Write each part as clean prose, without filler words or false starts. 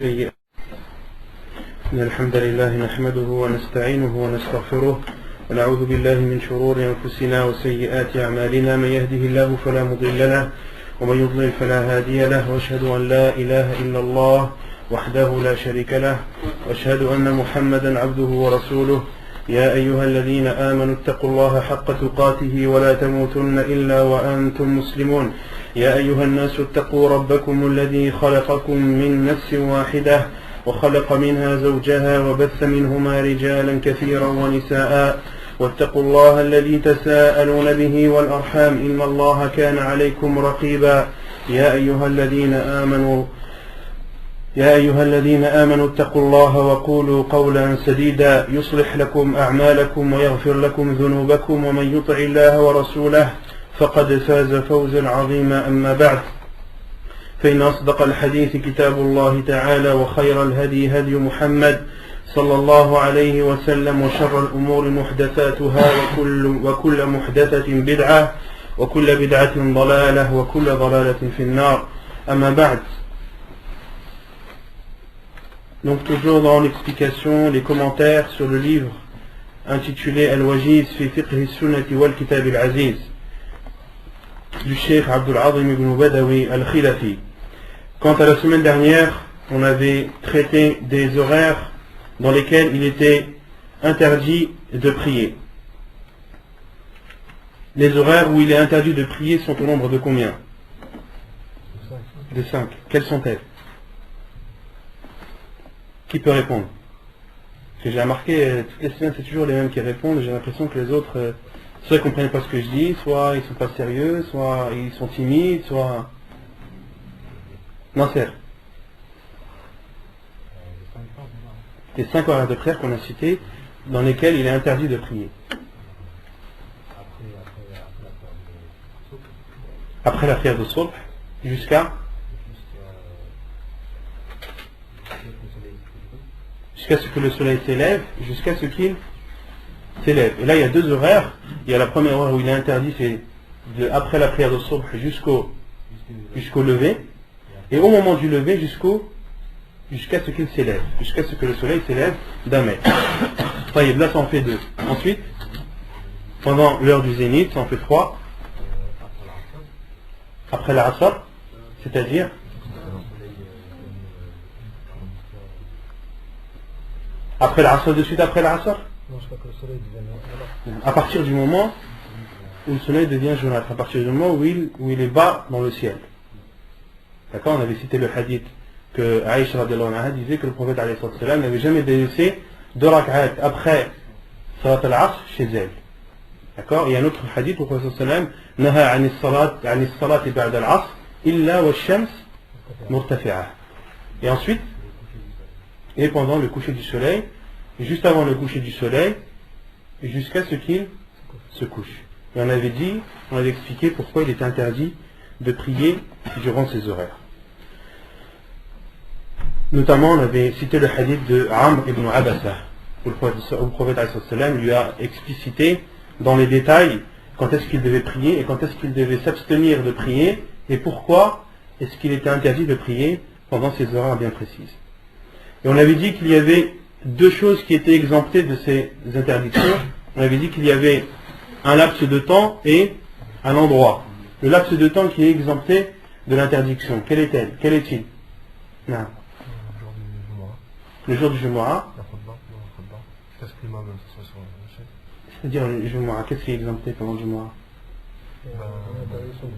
إن الحمد لله نحمده ونستعينه ونستغفره ونعوذ بالله من شرور أنفسنا وسيئات أعمالنا. من يهده الله فلا مضل له ومن يضلل فلا هادي له، وأشهد أن لا إله إلا الله وحده لا شريك له، وأشهد أن محمدا عبده ورسوله. يا أيها الذين آمنوا اتقوا الله حق تقاته ولا تموتن إلا وأنتم مسلمون. يا أيها الناس اتقوا ربكم الذي خلقكم من نفس واحدة وخلق منها زوجها وبث منهما رجالا كثيرا ونساء، واتقوا الله الذي تساءلون به والأرحام إن الله كان عليكم رقيبا. يا أيها الذين آمنوا اتقوا الله وقولوا قولا سديدا يصلح لكم أعمالكم ويغفر لكم ذنوبكم، ومن يطع الله ورسوله فقد فاز فوزا عظيما. أما بعد، فإن أصدق الحديث كتاب الله تعالى، وخير الهدي هدي محمد صلى الله عليه وسلم، وشر الأمور محدثاتها وكل محدثة بدعة وكل بدعة ضلالة وكل ضلالة في النار. أما بعد. Donc toujours dans l'explication, les commentaires sur le livre intitulé Al-Wajiz fi fiqh sunnati wal kitab al-aziz du Cheikh Abdul Azim ibn Badawi al-Khilafi. Quant à la semaine dernière, on avait traité des horaires dans lesquels il était interdit de prier. Les horaires où il est interdit de prier sont au nombre de combien? De 5. Quelles sont-elles? Qui peut répondre? Parce que j'ai remarqué, toutes les semaines c'est toujours les mêmes qui répondent, et j'ai l'impression que les autres, soit ils ne comprennent pas ce que je dis, soit ils ne sont pas sérieux, soit ils sont timides, soit... Nasser. Les 5 horaires de prière qu'on a cités, dans lesquels il est interdit de prier. Après la prière de Subh, jusqu'à ce que le soleil s'élève, jusqu'à ce qu'il s'élève. Et là, il y a 2 horaires. Il y a la première heure où il est interdit, c'est après la prière de Subh jusqu'au lever. Et au moment du lever, jusqu'à ce qu'il s'élève, jusqu'à ce que le soleil s'élève d'un mètre. Là, ça en fait 2. Ensuite, pendant l'heure du zénith, ça en fait 3. Après la Asr, c'est-à-dire après la Asr, de suite après la Asr, à partir du moment où le soleil devient jaunâtre, à partir du moment où il est bas dans le ciel. D'accord, on avait cité le hadith que Aïcha radiallahu anha disait que le prophète alayhi salam n'avait jamais délaissé 2 rak'at après salat al-asr chez elle. D'accord, il y a un autre hadith où le prophète sallam naha anis salat ba'da al-asr illa wa shams murtafi'ah. Et ensuite, et pendant le coucher du soleil, et juste avant le coucher du soleil, jusqu'à ce qu'il se couche. Et on avait expliqué pourquoi il était interdit de prier durant ces horaires. Notamment, on avait cité le hadith de Amr ibn Abasa, où le prophète lui a explicité dans les détails quand est-ce qu'il devait prier et quand est-ce qu'il devait s'abstenir de prier et pourquoi est-ce qu'il était interdit de prier pendant ces horaires bien précises. Et on avait dit qu'il y avait 2 choses qui étaient exemptées de ces interdictions. On avait dit qu'il y avait un laps de temps et un endroit. Le laps de temps qui est exempté de l'interdiction, quel est-il? Non. Le jour du Jumu'ah. C'est-à-dire le Jumu'ah, qu'est-ce qui est exempté pendant le Jumu'ah?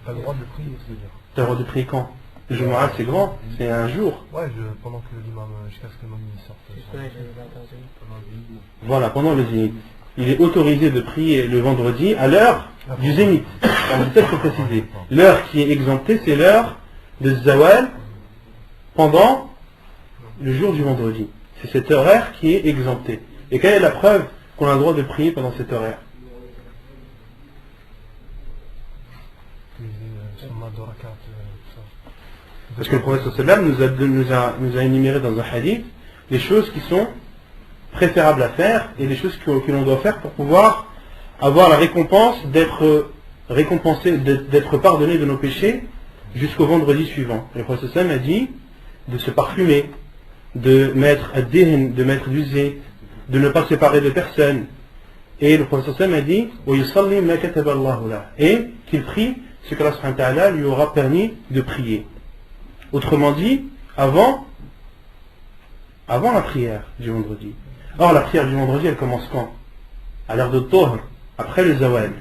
T'as le droit de prier, c'est-à-dire. T'as le droit de prier quand? Le Jumu'ah c'est grand, c'est un jour. Ouais, pendant que l'imam, jusqu'à ce que l'imam sorte. Voilà, pendant le zénith. Il est autorisé de prier le vendredi à l'heure du zénith. Alors, c'est ça qu'il faut préciser. L'heure qui est exemptée, c'est l'heure de Zawal pendant le jour du vendredi. C'est cet horaire qui est exempté. Et quelle est la preuve qu'on a le droit de prier pendant cet horaire? Parce que le prophète sallam nous a énuméré dans un hadith les choses qui sont préférables à faire et les choses que l'on doit faire pour pouvoir avoir la récompense d'être récompensé, d'être pardonné de nos péchés jusqu'au vendredi suivant. Le prophète sallam a dit de se parfumer, de mettre ad-dihn, de mettre du zayt, de ne pas séparer de personne. Et le prophète sallam a dit وَيُصَلِّ مَا كَتَبَ اللَّهُ لَهُ, et qu'il prie ce qu'Allah subhanahu wa ta'ala lui aura permis de prier. Autrement dit, avant la prière du vendredi. Or la prière du vendredi, elle commence quand? À l'heure de Dhuhr, après le zawal.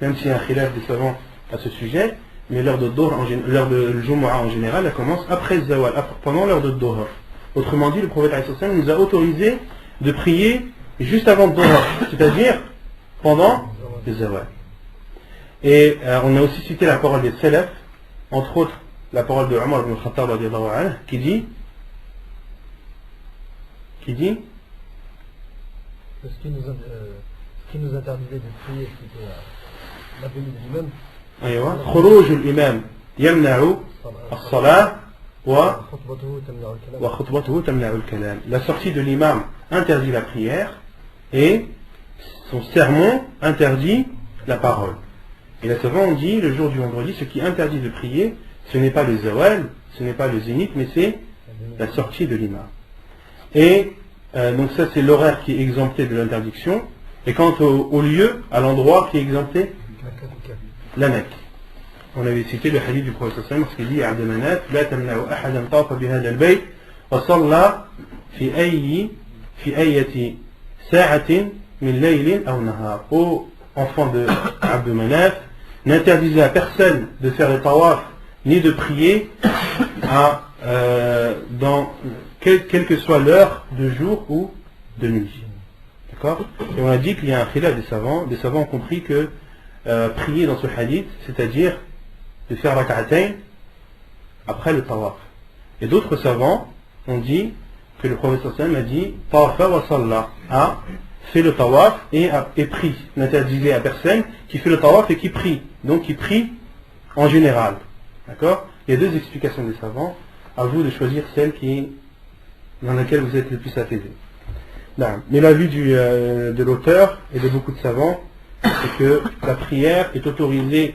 Même s'il y a un khilaf des savants à ce sujet, mais l'heure de Dhuhr, l'heure de Jumu'ah en général, elle commence après le zawal, pendant l'heure de Dhuhr. Autrement dit, le prophète alayhi salam nous a autorisé de prier juste avant le Dhuhr, c'est-à-dire pendant le zawal. Et on a aussi cité la parole des salaf, entre autres la parole de Omar ibn Khattab radiyallahu anhu, qui dit Ce qui nous interdisait de prier, c'était la venue de l'imam. أيوة خروج الإمام يمنع الصلاة وخطبته تمنع الكلام. La sortie de l'imam interdit la prière et son sermon interdit la parole. Et les savants ont dit le jour du vendredi, ce qui interdit de prier, ce n'est pas le zawal, ce n'est pas le zénith, mais c'est la sortie de l'imam. Et donc ça c'est l'horaire qui est exempté de l'interdiction. Et quant au lieu, à l'endroit qui est exempté, la Mecque. On avait cité le hadith du prophète sallallahu alayhi wa sallam, qui dit Abd Manaf la tamna'u ahadan tafa bi hadha al-bayt wa salla fi ayyati sa'atin min laylin aw nahar. Ô enfant de Abd Manaf, n'interdisez à personne de faire le tawaf ni de prier dans quelle que soit l'heure de jour ou de nuit. D'accord? Et on a dit qu'il y a un khilaf des savants. Des savants ont compris que prier dans ce hadith, c'est-à-dire de faire rak'atayn après le tawaf. Et d'autres savants ont dit que le prophète sallallahu alayhi wa sallam a dit tawafa wa salla, fait le tawaf et prie. N'interdisez à personne qui fait le tawaf et qui prie. Donc qui prie en général. D'accord? Il y a deux explications des savants. À vous de choisir celle dans laquelle vous êtes le plus apaisé. Mais l'avis de l'auteur et de beaucoup de savants, c'est que la prière est autorisée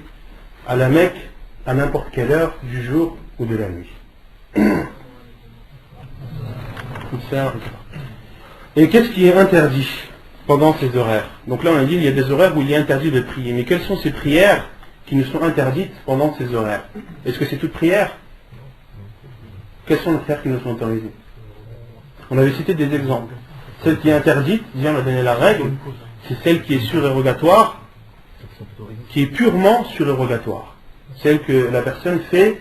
à la Mecque à n'importe quelle heure du jour ou de la nuit. Et qu'est-ce qui est interdit pendant ces horaires? Donc là on a dit qu'il y a des horaires où il est interdit de prier. Mais quelles sont ces prières qui nous sont interdites pendant ces horaires? Est-ce que c'est toute prière? Quelles sont les prières qui nous sont autorisées? On avait cité des exemples. Celle qui est interdite, on a donné la règle, c'est celle qui est surérogatoire, qui est purement surérogatoire. Celle que la personne fait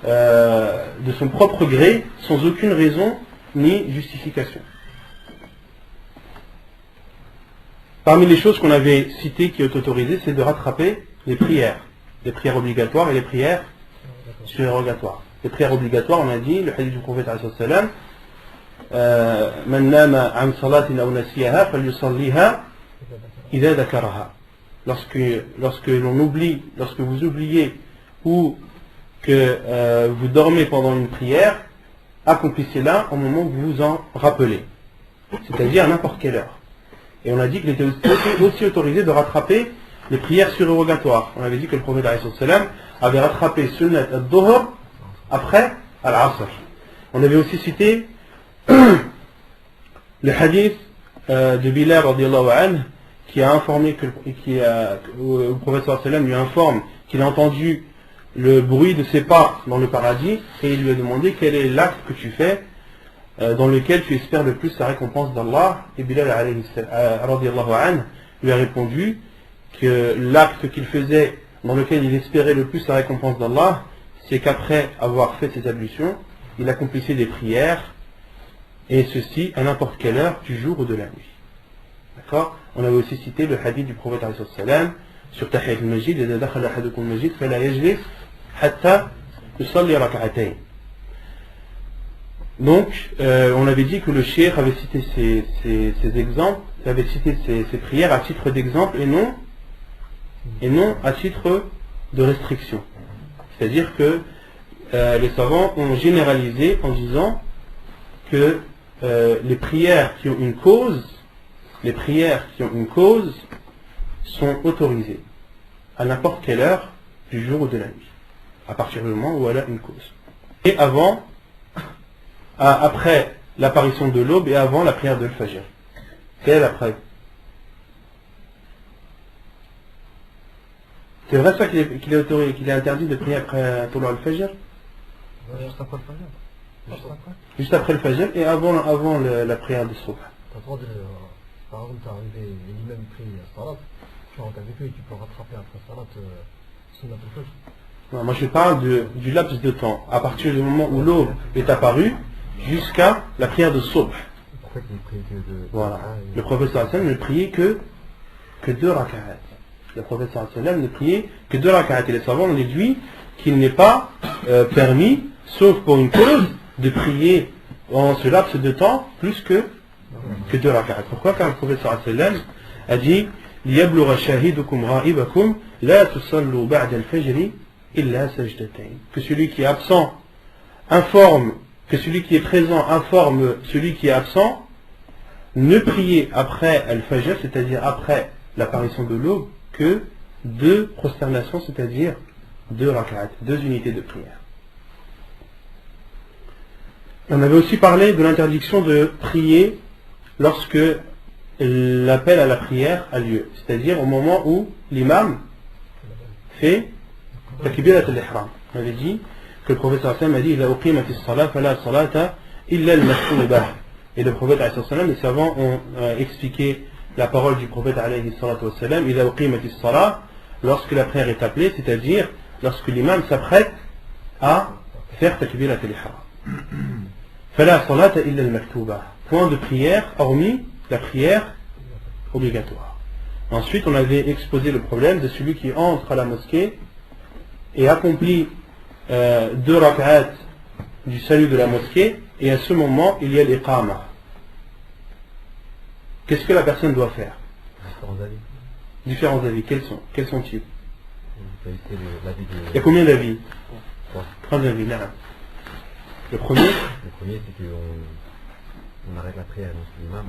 de son propre gré, sans aucune raison ni justification. Parmi les choses qu'on avait citées qui est autorisées, c'est de rattraper les prières obligatoires et les prières surérogatoires. Les prières obligatoires, on a dit, le hadith du prophète sallallahu man nama an salatin aw nasiyaha falyusalliha idha dhakaraha. Lorsque vous oubliez ou que vous dormez pendant une prière, accomplissez-la au moment où vous vous en rappelez, c'est-à-dire à n'importe quelle heure. Et on a dit qu'il était aussi autorisé de rattraper les prières surérogatoires. On avait dit que le prophète avait rattrapé sunnat ad-dhuhr après al-asr. On avait aussi cité le hadith de Bilal radiyallahu anhu qui a informé le prophète sallam lui informe qu'il a entendu le bruit de ses pas dans le paradis et il lui a demandé quel est l'acte que tu fais dans lequel tu espères le plus la récompense d'Allah. Et Bilal radiyallahu anhu lui a répondu que l'acte qu'il faisait dans lequel il espérait le plus la récompense d'Allah, c'est qu'après avoir fait ses ablutions, il accomplissait des prières, et ceci à n'importe quelle heure du jour ou de la nuit. D'accord? On avait aussi cité le hadith du prophète sur Tahiyat al-Majid, إذا دخل أحدكم المسجد فلا يجلس حتى يصلي ركعتين. Donc, on avait dit que le cheikh avait cité ces exemples, avait cité ces prières à titre d'exemple et non à titre de restriction. C'est-à-dire que les savants ont généralisé en disant que les prières qui ont une cause, sont autorisées à n'importe quelle heure du jour ou de la nuit, à partir du moment où elle a une cause. Et après l'apparition de l'aube et avant la prière de l'Fajr. Quelle est la preuve? C'est vrai ça qu'il est interdit de prier après Toulou al-Fajr? Juste après le Fajr. Juste après. Juste après le Fajr et avant la prière de Soubh. T'as le droit de... Par exemple, t'es arrivé, l'imam prie Salat, tu rentres avec eux et tu peux rattraper après Salat Sunnat al-Fajr. Non, moi je parle du laps de temps, à partir du moment où l'aube est apparue jusqu'à la prière de Soubh. Le prophète ne priait que de... Voilà. Le prophète sallallahu alayhi wa sallam ne priait que 2 rak'at. Le prophète sallallahu alayhi wa sallam ne priait que 2 rak'at. Et les savants ont déduit qu'il n'est pas permis, sauf pour une cause, de prier en ce laps de temps plus que 2 rak'at. Pourquoi? Car le prophète sallallahu alayhi wa sallam a dit لِيَبْلُغَ شَاهِدُكُمْ غَائِبَكُمْ لَا تُصَلُّوا بَعْدَ الْفَجْرِ إِلَّا سَجْدَتَيْنِ. Que celui qui est absent informe, que celui qui est présent informe celui qui est absent, ne priez après Al-Fajr, c'est-à-dire après l'apparition de l'aube, que 2 prosternations, c'est-à-dire 2 rak'at, 2 unités de prière. On avait aussi parlé de l'interdiction de prier lorsque l'appel à la prière a lieu, c'est-à-dire au moment où l'imam fait takbirat al-ihram. On avait dit que le prophète sallallahu alayhi wa sallam a dit إِذَا أُقِيمَتِ الصَّلَاةُ فَلَا صَلَاةَ إِلَّا الْمَكْتُوبَةَ. Et le prophète alayhi salam, les savants ont expliqué la parole du prophète alayhi salam, إِذَا أُقِيمَتِ الصَّلَاةُ, lorsque la prière est appelée, c'est-à-dire lorsque l'imam s'apprête à faire takbirat al-ihram. فَلَا صَلَاةَ إِلَّا الْمَكْتُوبَةَ. Point de prière hormis la prière obligatoire. Ensuite, on avait exposé le problème de celui qui entre à la mosquée et accomplit 2 rak'at du salut de la mosquée, et à ce moment il y a l'iqama. Qu'est-ce que la personne doit faire? Différents avis. Quels sont-ils? Il y a combien d'avis? 3 avis. Là. Le premier, c'est qu'on arrête la prière avec l'imam.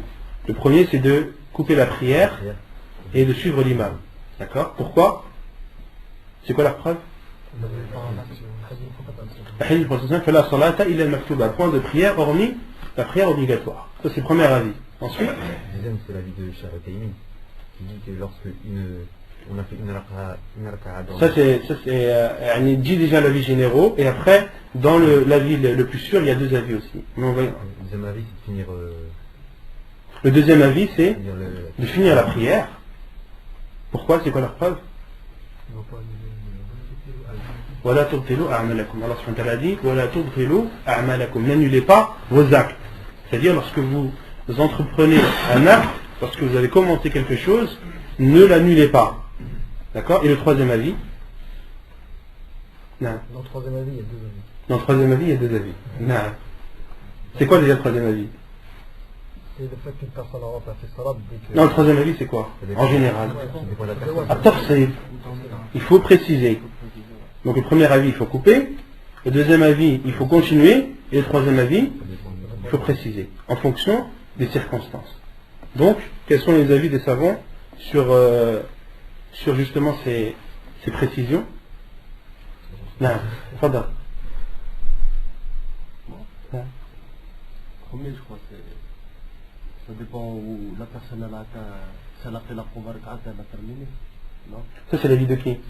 Le premier, c'est de couper la prière et de suivre l'imam. D'accord? Pourquoi? C'est quoi la preuve? Point de prière hormis la prière obligatoire. Ça, c'est le premier avis. Ensuite, le deuxième, c'est l'avis de Cheikh Al-Utaymin qui dit que lorsque on a fait une raka'a dans... Ça, c'est dit déjà l'avis généraux, et après, dans l'avis le plus sûr, il y a 2 avis aussi. Mais le deuxième avis, c'est de finir... Le deuxième avis, c'est de finir la prière. Pourquoi? C'est quoi la preuve? وَلَا تُبْطِلُوا أَعْمَالَكُمْ. Allah subhanahu wa ta'ala dit وَلَا تُبْطِلُوا أَعْمَالَكُمْ. N'annulez pas vos actes. C'est-à-dire, lorsque vous entreprenez un acte, lorsque vous avez commencé quelque chose, ne l'annulez pas. D'accord? Et le troisième avis? Non. Dans le troisième avis, il y a 2 avis. Dans le troisième avis, il y a 2 avis. Non. C'est quoi déjà le troisième avis? C'est le fait qu'une personne aura pas fait salat dès que... Non, le troisième avis, c'est quoi? En général. Il faut préciser. Donc le premier avis, il faut couper. Le deuxième avis, il faut continuer. Et le troisième avis, il faut préciser. En fonction des circonstances. Donc, quels sont les avis des savants sur justement ces précisions? Non, pardon. Premier, je crois, ça dépend où la personne elle a atteint, si elle a fait la première rak'at, elle a terminé. Non? Ça, c'est l'avis de qui?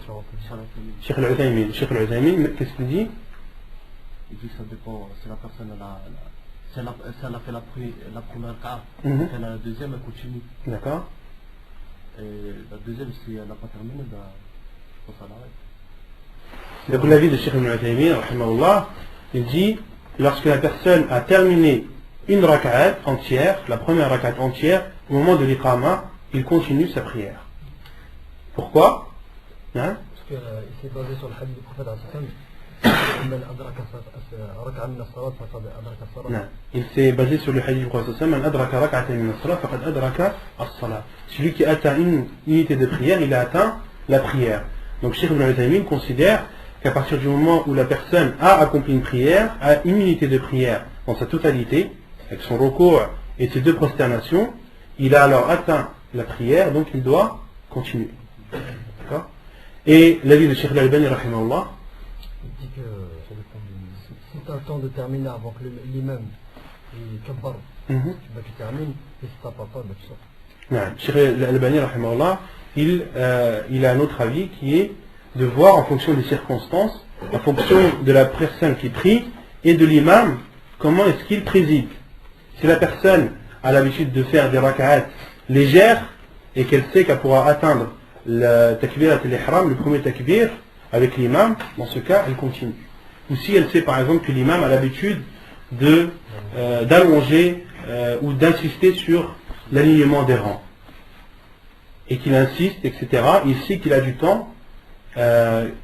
Cheikh Al-Utaymin. Cheikh Al-Utaymin, qu'est-ce qu'il dit? Il dit que ça dépend, si la personne si elle a fait la première rak'at, elle a la deuxième, elle continue. D'accord. Et la deuxième, si elle n'a pas terminé, ben, je pense qu'elle arrête. Donc l'avis de Cheikh Al-Utaymin, rahimahullah, il dit, lorsque la personne a terminé une rak'at entière, la première rak'at entière, au moment de l'iqama, il continue sa prière. Pourquoi? Hein? Parce qu'il s'est basé sur le hadith du prophète non. Il s'est basé sur le hadith du prophète celui qui atteint une unité de prière, il a atteint la prière. Donc Cheikh Ibn al-Utaymin considère qu'à partir du moment où la personne a accompli une prière, a une unité de prière dans sa totalité, avec son recours et ses 2 prosternations, il a alors atteint la prière, donc il doit continuer. D'accord? Et l'avis de Cheikh Al-Albani, il dit que si tu as le temps de terminer avant que l'imam يكبر باش تعمل يستطاع باش نعم Cheikh Al-Albani rahimahullah il a un autre avis qui est de voir en fonction des circonstances, en fonction de la personne qui prie et de l'imam, comment est-ce qu'il préside. Si la personne a l'habitude de faire des rak'at légères et qu'elle sait qu'elle pourra atteindre le takbirat al-ihram, le premier takbir, avec l'imam, dans ce cas, elle continue. Ou si elle sait par exemple que l'imam a l'habitude d'allonger ou d'insister sur l'alignement des rangs, et qu'il insiste, etc., il sait qu'il a du temps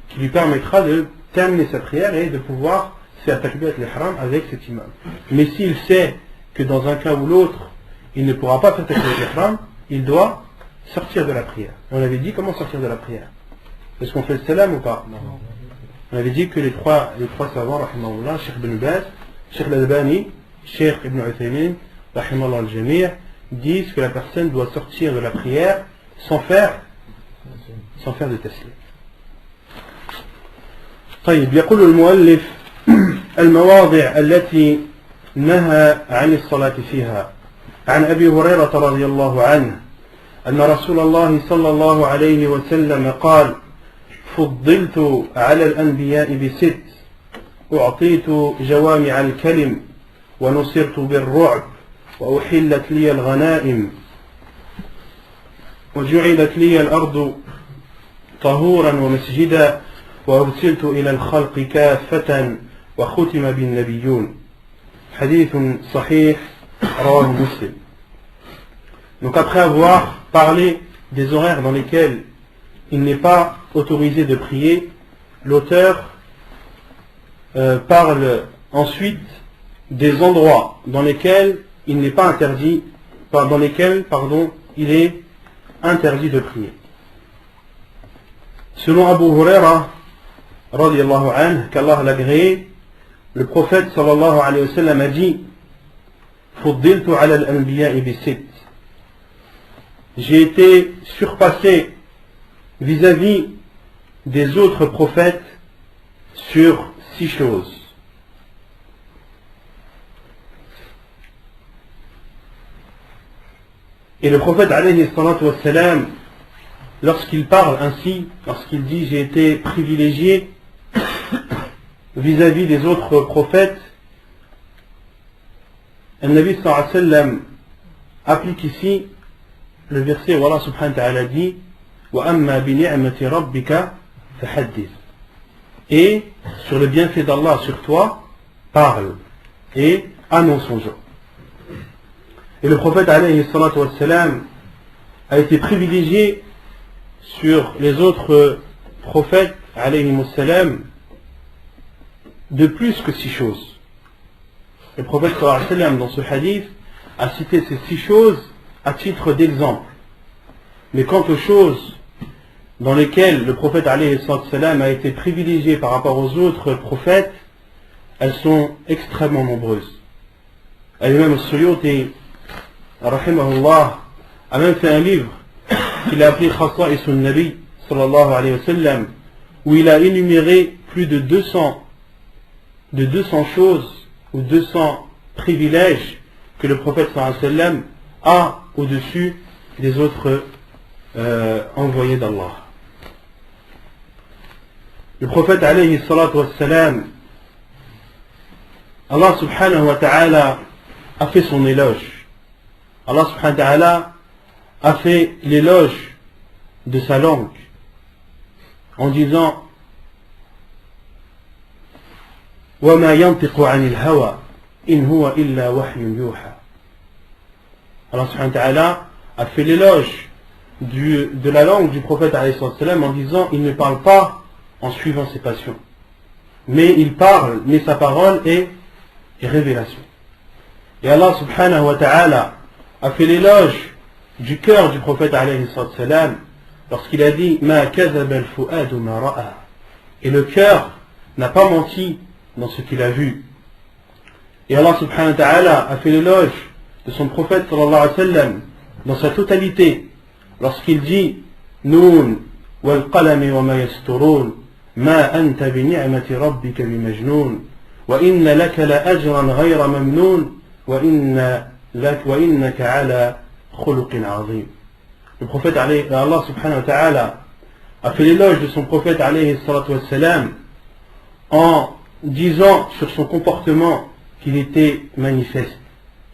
qui lui permettra de terminer sa prière et de pouvoir faire takbirat al-ihram avec cet imam. Mais s'il sait que dans un cas ou l'autre, il ne pourra pas faire takbirat al-ihram, il doit sortir de la prière. On avait dit comment sortir de la prière. Est-ce qu'on fait le salam ou pas? Non. On avait dit que les trois savants, rahimahullah, Cheikh Ibn Baz, Cheikh Al-Albani, Cheikh Ibn Uthaymin, rahimahullah al-Jami', disent que la personne doit sortir de la prière sans faire de taslim. طيب يقول المؤلف المواضع التي نهى عن الصلاة فيها عن أبي هريرة رضي الله عنه أن رسول الله صلى الله عليه وسلم قال فضلت على الأنبياء بست أعطيت جوامع الكلم ونصرت بالرعب وأحلت لي الغنائم وجعلت لي الأرض طهورا ومسجدا وأرسلت إلى الخلق كافة وختم بالنبيون حديث صحيح رواه مسلم. Donc après avoir parlé des horaires dans lesquels il n'est pas autorisé de prier, l'auteur parle ensuite des endroits dans lesquels il n'est pas interdit, dans lesquels, il est interdit de prier. Selon Abu Huraira, radiyallahu anhu, qu'Allah l'agréé, le prophète sallallahu alayhi wa sallam a dit Fuddiltu ala al-anbiya'i bisit. J'ai été surpassé vis-à-vis des autres prophètes sur 6 choses. Et le prophète alayhi salatu wassalam, lorsqu'il parle ainsi, lorsqu'il dit j'ai été privilégié vis-à-vis des autres prophètes, le Nabi sallallahu alayhi wa sallam applique ici le verset où Allah subhanahu wa ta'ala dit وَأَمَّا بِنِعْمَةِ رَبِّكَ فَحَدِّثْ. Et sur le bienfait d'Allah sur toi, parle et annonce son jour. Et le prophète alayhi salatu wassalam a été privilégié sur les autres prophètes alayhi wassalam de plus que 6 choses. Le prophète sallallahu alayhi wa sallam dans ce hadith a cité ces 6 choses à titre d'exemple. Mais quant aux choses dans lesquelles le prophète alayhi sallam a été privilégié par rapport aux autres prophètes, elles sont extrêmement nombreuses. L'imam al-Suyuti rahimahullah a même fait un livre qu'il a appelé Khasa'is al-Nabi sallallahu alayhi wa sallam, où il a énuméré plus de 200 choses ou 200 privilèges que le prophète sallallahu alayhi wa sallam a au-dessus des autres envoyés d'Allah. Le prophète alayhi salatu wassalam, Allah subhanahu wa ta'ala a fait son éloge. Allah subhanahu wa ta'ala a fait l'éloge de sa langue en disant وَمَا يَنْطِقُ عَنِ الْهَوَى إِنْ هُوَ إِلَّا وَحْيٌ يُوحَى. Allah subhanahu wa ta'ala a fait l'éloge de la langue du prophète alayhi salam en disant il ne parle pas en suivant ses passions, mais il parle, mais sa parole est révélation. Et Allah subhanahu wa ta'ala a fait l'éloge du cœur du prophète alayhi salam lorsqu'il a dit ma kadhaba al-fu'adu ma ra'a. Et le cœur n'a pas menti dans ce qu'il a vu. Et Allah subhanahu wa ta'ala a fait l'éloge de son prophète sallallahu alayhi wa sallam dans sa totalité lorsqu'il dit Noun wal qalami wa ma yasturun ma anta bi ni'mati rabbika bi majnun wa inna laka la ajran ghayra mamnun وإنك على خلق عظيم. Le prophète, Allah subhanahu wa ta'ala, a fait l'éloge de son prophète alayhi salatu wassalam en disant sur son comportement qu'il était manifeste,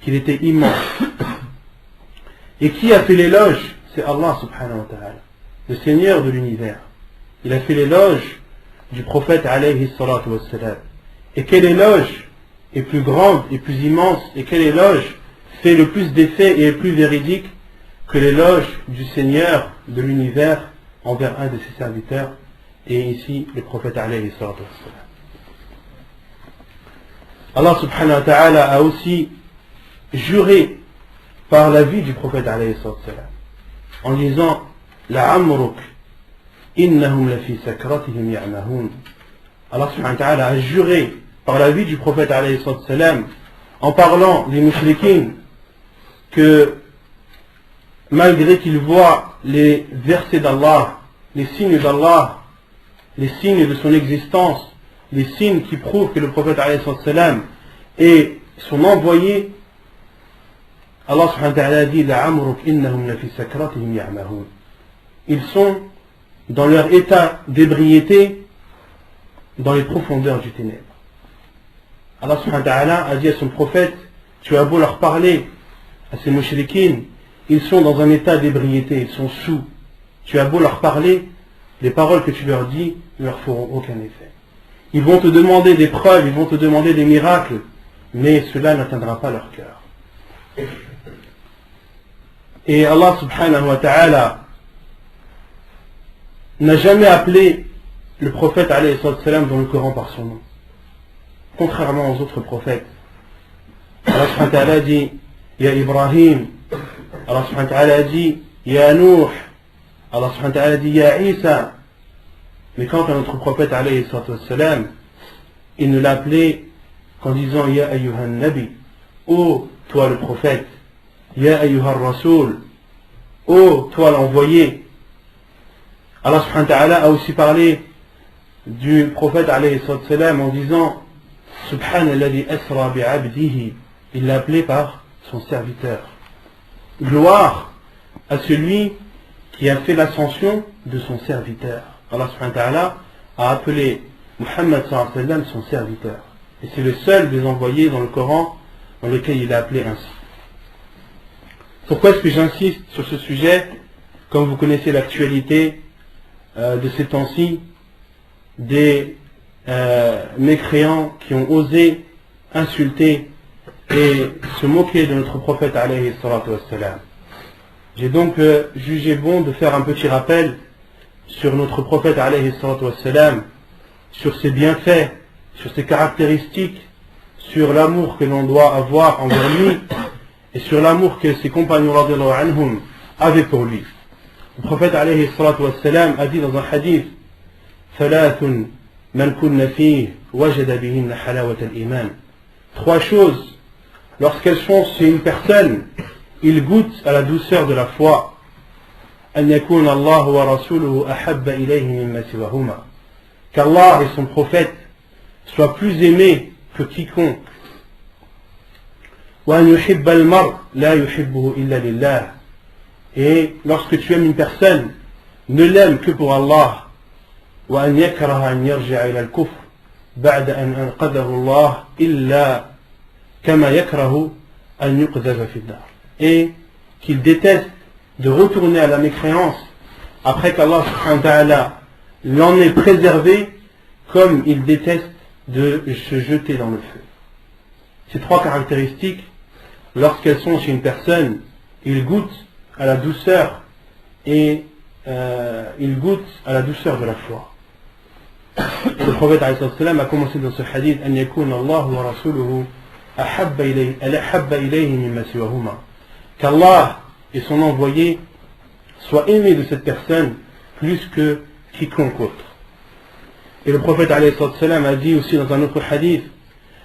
qu'il était immense. Et qui a fait l'éloge? C'est Allah subhanahu wa ta'ala, le Seigneur de l'univers. Il a fait l'éloge du prophète alayhi salatu wassalam. Et quel éloge est plus grande et plus immense, et quel éloge fait le plus d'effet et est plus véridique que l'éloge du Seigneur de l'univers envers un de ses serviteurs, et ici le prophète alayhi salatu wassalam. Allah subhanahu wa ta'ala a aussi juré par la vie du prophète alayhi salatu wassalam en disant la'amruk innahum lafi sakratihim ya'mahun. Allah subhanahu wa ta'ala a juré par la vie du prophète alayhi salatu wassalam en parlant des mushrikines que malgré qu'ils voient les versets d'Allah, les signes d'Allah, les signes de son existence, les signes qui prouvent que le prophète alayhi salam est son envoyé, Allah subhanahu wa ta'ala dit la'amruk innahum lafi sakratihim ya'mahun. Ils sont dans leur état d'ébriété dans les profondeurs du ténèbre. Allah subhanahu wa ta'ala a dit à son prophète, tu as beau leur parler à ces mushrikines, ils sont dans un état d'ébriété, ils sont sous. Tu as beau leur parler, les paroles que tu leur dis ne leur feront aucun effet. Ils vont te demander des preuves, ils vont te demander des miracles, mais cela n'atteindra pas leur cœur. Et Allah subhanahu wa ta'ala n'a jamais appelé le prophète alayhi salam dans le Coran par son nom, contrairement aux autres prophètes. Allah subhanahu wa ta'ala dit Ya Ibrahim, Allah subhanahu wa ta'ala dit Ya Nuh, Allah subhanahu wa ta'ala dit Ya Isa. Mais quant à notre prophète alayhi salam, il ne l'a appelé qu'en disant Ya ayyuhan nabi, ô toi le prophète, Ya ayyuhan rasoul, ô toi l'envoyé. Allah subhanahu wa ta'ala a aussi parlé du prophète alayhi salam en disant Subhanalladhi asra bi'abdihi, il l'a appelé par son serviteur. Gloire à celui qui a fait l'ascension de son serviteur. Allah subhanahu wa ta'ala a appelé Muhammad sallallahu alayhi wa sallam son serviteur. Et c'est le seul des envoyés dans le Coran dans lequel il est appelé ainsi. Pourquoi est-ce que j'insiste sur ce sujet? Comme vous connaissez l'actualité de ces temps-ci, des mécréants qui ont osé insulter et se moquer de notre prophète alayhi salatu wassalam. J'ai donc jugé bon de faire un petit rappel sur notre prophète alayhi salatu wassalam, sur ses bienfaits, sur ses caractéristiques, sur l'amour que l'on doit avoir envers lui et sur l'amour que ses compagnons radiyallahu anhum avaient pour lui. Le prophète alayhi salatu wassalam a dit dans un hadith Thalathun man kunna fihi wajada bihinna halawat al-iman. Trois choses, lorsqu'elles sont chez une personne, il goûte à la douceur de la foi. An yakuna Allah wa rasuluhu ahabba ilayhi mimma siwahuma. Qu'Allah et son prophète soient plus aimés que quiconque. Wa an yuhibba al-mar la yuhibbuhu illa lillah. Et lorsque tu aimes une personne, ne l'aime que pour Allah. Wa an yakraha an yarji'a ila al-kufr ba'da an anqadhahu Allah illa kama yakrahu an yuqdhafa fi an-nar. Et qu'il déteste de retourner à la mécréance après qu'Allah subhanahu wa ta'ala l'en ait préservé, comme il déteste de se jeter dans le feu. Ces trois caractéristiques, lorsqu'elles sont chez une personne, il goûte à la douceur et il goûte à la douceur de la foi. Le prophète alayhi salam a commencé dans ce hadith An yakuna Allah wa rasuluhu ahabba ilayhi mimma siwahuma. Qu'Allah et son envoyé soient aimés de cette personne plus que quiconque autre. Et le prophète alayhi salam a dit aussi dans un autre hadith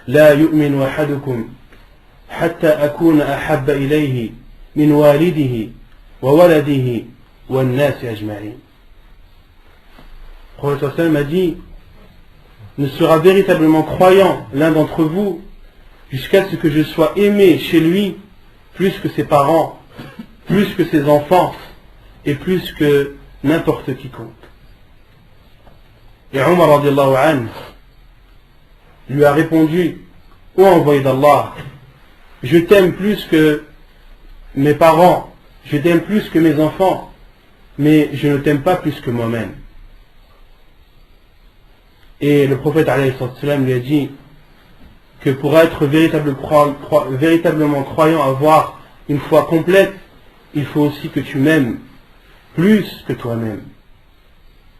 La yu'minu ahadukum hatta akuna ahabba ilayhi min walidihi wa waladihi wa an-nasi ajma'in. Le prophète sallam a dit ne sera véritablement croyant l'un d'entre vous jusqu'à ce que je sois aimé chez lui plus que ses parents, plus que ses enfants et plus que n'importe quiconque. Et Omar radiallahu anhu lui a répondu: ô envoyé d'Allah, je t'aime plus que mes parents, je t'aime plus que mes enfants, mais je ne t'aime pas plus que moi-même. Et le prophète alayhi salam lui a dit que pour être véritablement croyant, avoir une foi complète, il faut aussi que tu m'aimes plus que toi-même.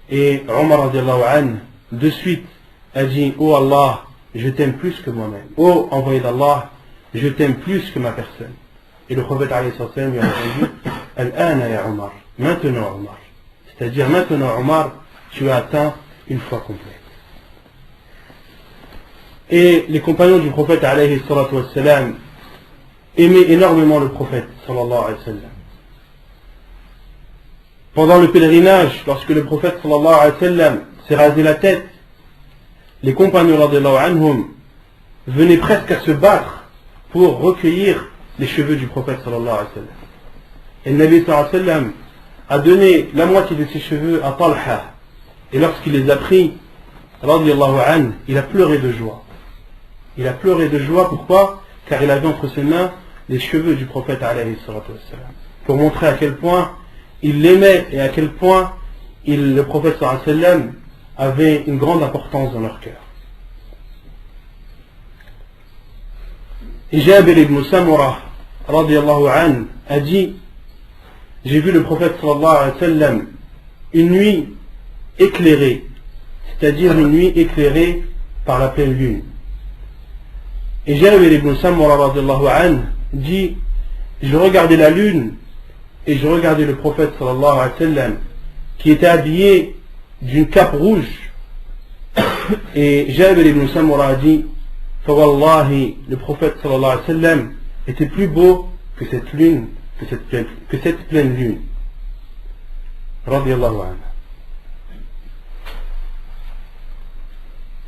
Et Omar radiallahu anhu de suite a dit: ô Allah, je t'aime plus que moi-même. Ô envoyé d'Allah, je t'aime plus que ma personne. Et le prophète alayhi salam lui a répondu: Al-ana ya Omar, maintenant Omar. C'est-à-dire maintenant Omar, tu as atteint une foi complète. Et les compagnons du prophète alayhi salam aimaient énormément le prophète sallallahu alayhi wa sallam. Pendant le pèlerinage, lorsque le prophète sallallahu alayhi wa sallam s'est rasé la tête, les compagnons radiallahu anhum venaient presque à se battre pour recueillir les cheveux du prophète sallallahu alayhi wa sallam. Et le Nabi sallallahu alayhi wa sallam a donné la moitié de ses cheveux à Talha. Et lorsqu'il les a pris, radiallahu anhu, il a pleuré de joie. Il a pleuré de joie, pourquoi? Car il avait entre ses mains les cheveux du prophète alayhi salatu wassalam. Pour montrer à quel point il l'aimait et à quel point le prophète sallallahu alayhi wa sallam avait une grande importance dans leur cœur. Et Jabir ibn Samurah radiallahu anhu a dit: j'ai vu le prophète sallallahu alayhi wa sallam une nuit éclairée, c'est-à-dire une nuit éclairée par la pleine lune. Et Jabir ibn Samurah radiallahu anhu dit: je regardais la lune et je regardais le prophète sallallahu alayhi wa sallam qui était habillé d'une cape rouge. Et Jabir ibn Samurah a dit: Fawallahi, le prophète sallallahu alayhi wa sallam était plus beau que cette lune, que cette pleine lune. Radiallahu anhu.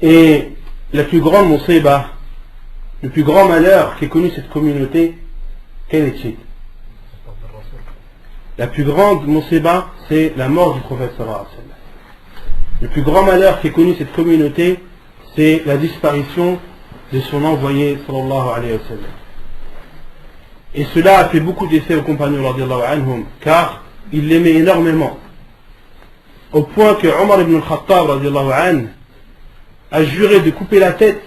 Et la plus grande musiba, le plus grand malheur qu'ait connu cette communauté, quel est-il? La plus grande musiba, c'est la mort du prophète sallallahu alayhi wa sallam. Le plus grand malheur qu'ait connu cette communauté, c'est la disparition de son envoyé sallallahu alayhi wa sallam. Et cela a fait beaucoup d'effet aux compagnons radiallahu anhum, car ils l'aimaient énormément, au point que Omar ibn al-Khattab radiallahu anhu a juré de couper la tête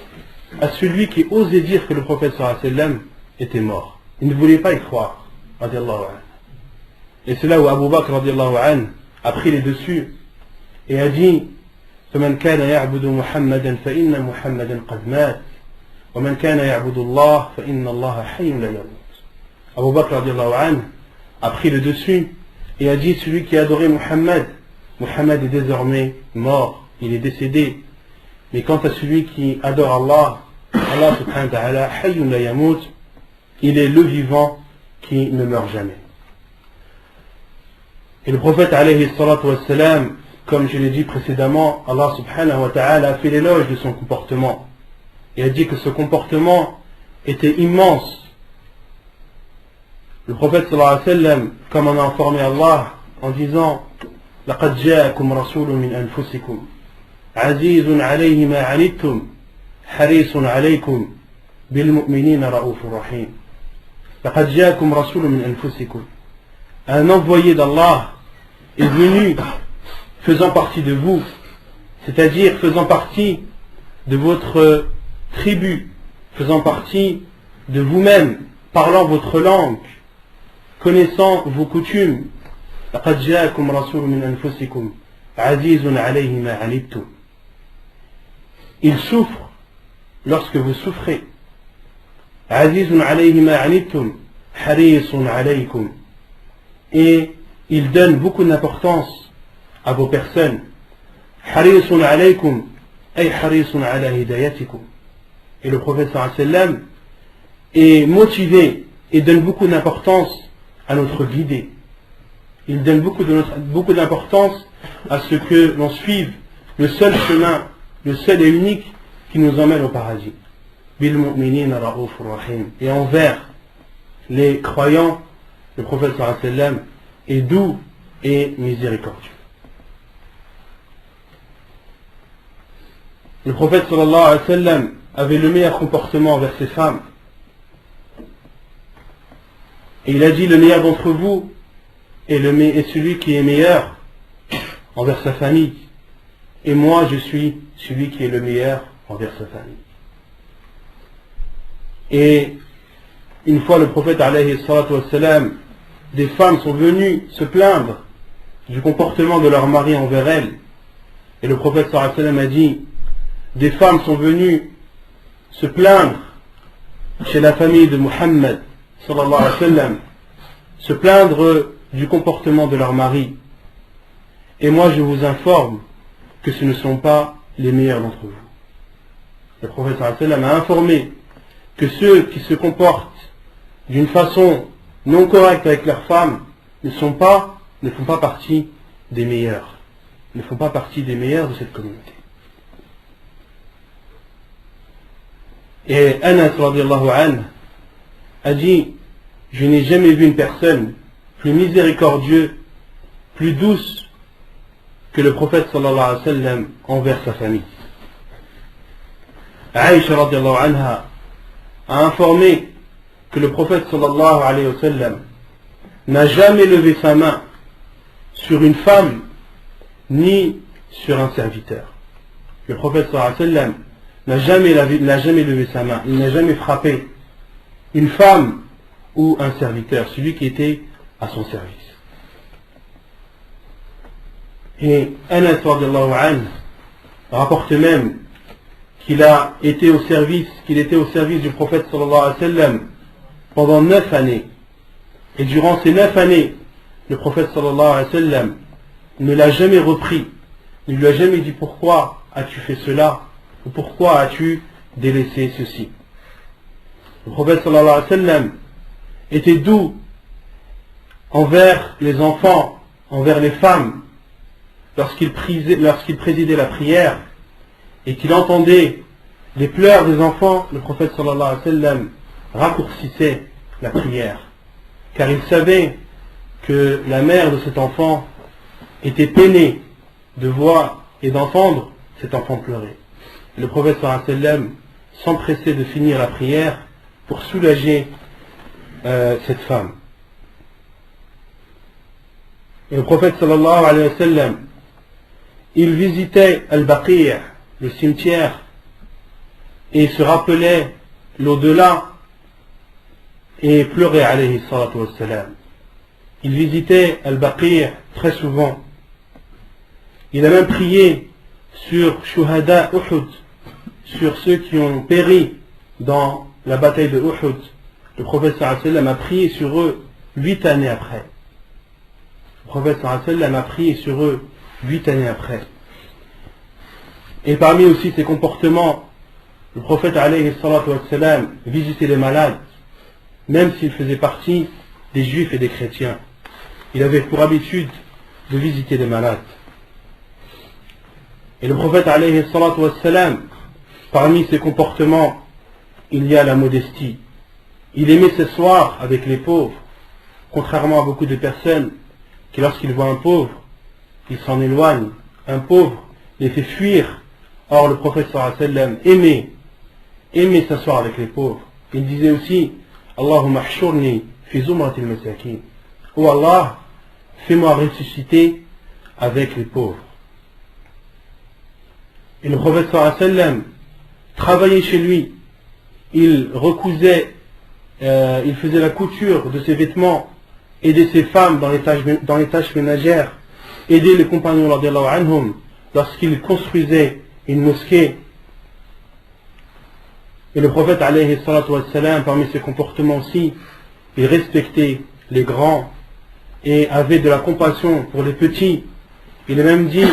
à celui qui osait dire que le prophète sallallahu alayhi wa sallam était mort. Il ne voulait pas y croire, radiallahu anhu. Et c'est là où Abu Bakr radiallahu anhu a pris les dessus et a dit: فمن كان يعبد محمدا فإن محمدا قد مات ومن كان يعبد الله فإن الله حي لا يموت. Abu Bakr radiallahu anhu a pris le dessus et a dit: celui qui adorait Muhammad, Muhammad est désormais mort, il est décédé. Mais quant à celui qui adore Allah, Allah subhanahu wa ta'ala, hayyun la yamut, il est le vivant qui ne meurt jamais. Et le prophète alayhi salatu wassalam, comme je l'ai dit précédemment, Allah subhanahu wa ta'ala a fait l'éloge de son comportement. Et a dit que ce comportement était immense. Le prophète sallallahu alayhi wa sallam, comme on a informé Allah en disant: لَقَدْ جَاءَكُمْ رَسُولٌ مِّنْ أَنفُسِكُمْ عَزِيزٌ عَلَيْهِ مَا عَنِتُّمْ حَرِيصٌ عَلَيْكُمْ بِالْمُؤْمِنِينَ رَءُوفٌ رَحِيمٌ. لَقَدْ جَاءَكُمْ رَسُولٌ مِّنْ أَنفُسِكُمْ. Un envoyé d'Allah est venu faisant partie de vous, c'est-à-dire faisant partie de votre tribu, faisant partie de vous-même, parlant votre langue, connaissant vos coutumes. لَقَدْ جَاءَكُمْ رَسُولٌ مِّنْ أَنفُسِكُمْ عَزِيزٌ عَلَيْهِ مَا عَنِتُّمْ. Il souffre lorsque vous souffrez. عَزِيزٌ عَلَيْهِ مَا عَنِتُّمْ حَرِيصٌ عَلَيْكُمْ. Et il donne beaucoup d'importance à vos personnes. حَرِيصٌ عَلَيْكُمْ أي حَرِيصٌ عَلَى هِدَايَتِكُمْ. Et le prophète sallallahu alayhi wa sallam est motivé et donne beaucoup d'importance à notre guidée. Il donne beaucoup d'importance à ce que l'on suive le seul chemin, le seul et unique qui nous emmène au paradis. bil mu'minina ra'ufur rahim. Et envers les croyants, le prophète sallallahu alayhi wa sallam est doux et miséricordieux. Le prophète sallallahu alayhi wa sallam avait le meilleur comportement envers ses femmes. Et il a dit: le meilleur d'entre vous est celui qui est meilleur envers sa famille. Et moi, je suis celui qui est le meilleur envers sa famille. Et une fois, le prophète alayhi salatu wassalam, des femmes sont venues se plaindre du comportement de leur mari envers elles. Et le prophète sallallahu alayhi wa sallam a dit: des femmes sont venues se plaindre chez la famille de Muhammad sallallahu alayhi wa sallam, se plaindre du comportement de leur mari. Et moi, je vous informe que ce ne sont pas les meilleurs d'entre vous. Le prophète sallallahu alayhi wa sallam a informé que ceux qui se comportent d'une façon non correcte avec leurs femmes ne font pas partie des meilleurs, ne font pas partie des meilleurs de cette communauté. Et Anas radiallahu anhu a dit: je n'ai jamais vu une personne plus miséricordieuse, plus douce que le prophète sallallahu alayhi wa sallam envers sa famille. Aïcha radiallahu anha a informé que le prophète sallallahu alayhi wa sallam n'a jamais levé sa main sur une femme ni sur un serviteur. Le prophète sallallahu alayhi wa sallam n'a jamais levé sa main, il n'a jamais frappé une femme ou un serviteur, celui qui était à son service. Et Anas radiallahu anhu rapporte même qu'il était au service du prophète sallallahu alayhi wa sallam pendant 9 années. Et durant ces 9 années, le prophète sallallahu alayhi wa sallam ne l'a jamais repris, ne lui a jamais dit: pourquoi as-tu fait cela, ou pourquoi as-tu délaissé ceci. Le prophète sallallahu alayhi wa sallam était doux envers les enfants, envers les femmes, lorsqu'il présidait la prière et qu'il entendait les pleurs des enfants. Le prophète sallallahu alayhi wa sallam raccourcissait la prière, car il savait que la mère de cet enfant était peinée de voir et d'entendre cet enfant pleurer. Le prophète sallallahu alayhi wa sallam s'empressait de finir la prière pour soulager cette femme. Et le prophète sallallahu alayhi wa sallam, il visitait Al-Baqi', le cimetière, et se rappelait l'au-delà et pleurait alayhi salatu wa salam. Il visitait Al-Baqi' très souvent. Il a même prié sur Shuhada Uhud, sur ceux qui ont péri dans la bataille de Uhud. Le prophète sallallahu alayhi wa sallam a prié sur eux 8 années après. Le prophète sallallahu alayhi wa sallam a prié sur eux 8 années après. Et parmi aussi ses comportements, le prophète alayhi salatu wa salam visitait les malades, même s'il faisait partie des juifs et des chrétiens. Il avait pour habitude de visiter les malades. Et le prophète alayhi salatu wa salam, parmi ses comportements, il y a la modestie. Il aimait s'asseoir avec les pauvres, contrairement à beaucoup de personnes qui, lorsqu'ils voient un pauvre, ils s'en éloignent. Un pauvre les fait fuir. Or, le prophète sallallahu alayhi wa sallam aimait s'asseoir avec les pauvres. Il disait aussi: Allahumma hshurni fi zumratil masakin. Oh Allah, fais-moi ressusciter avec les pauvres. Et le prophète sallallahu alayhi wa sallam travaillait chez lui. Il recousait, il faisait la couture de ses vêtements, aidait ses femmes dans les tâches ménagères, aidait les compagnons radiyallahu anhum lorsqu'ils construisaient une mosquée. Et le prophète alayhi salatu wa salam, parmi ses comportements aussi, il respectait les grands et avait de la compassion pour les petits. Il a même dit: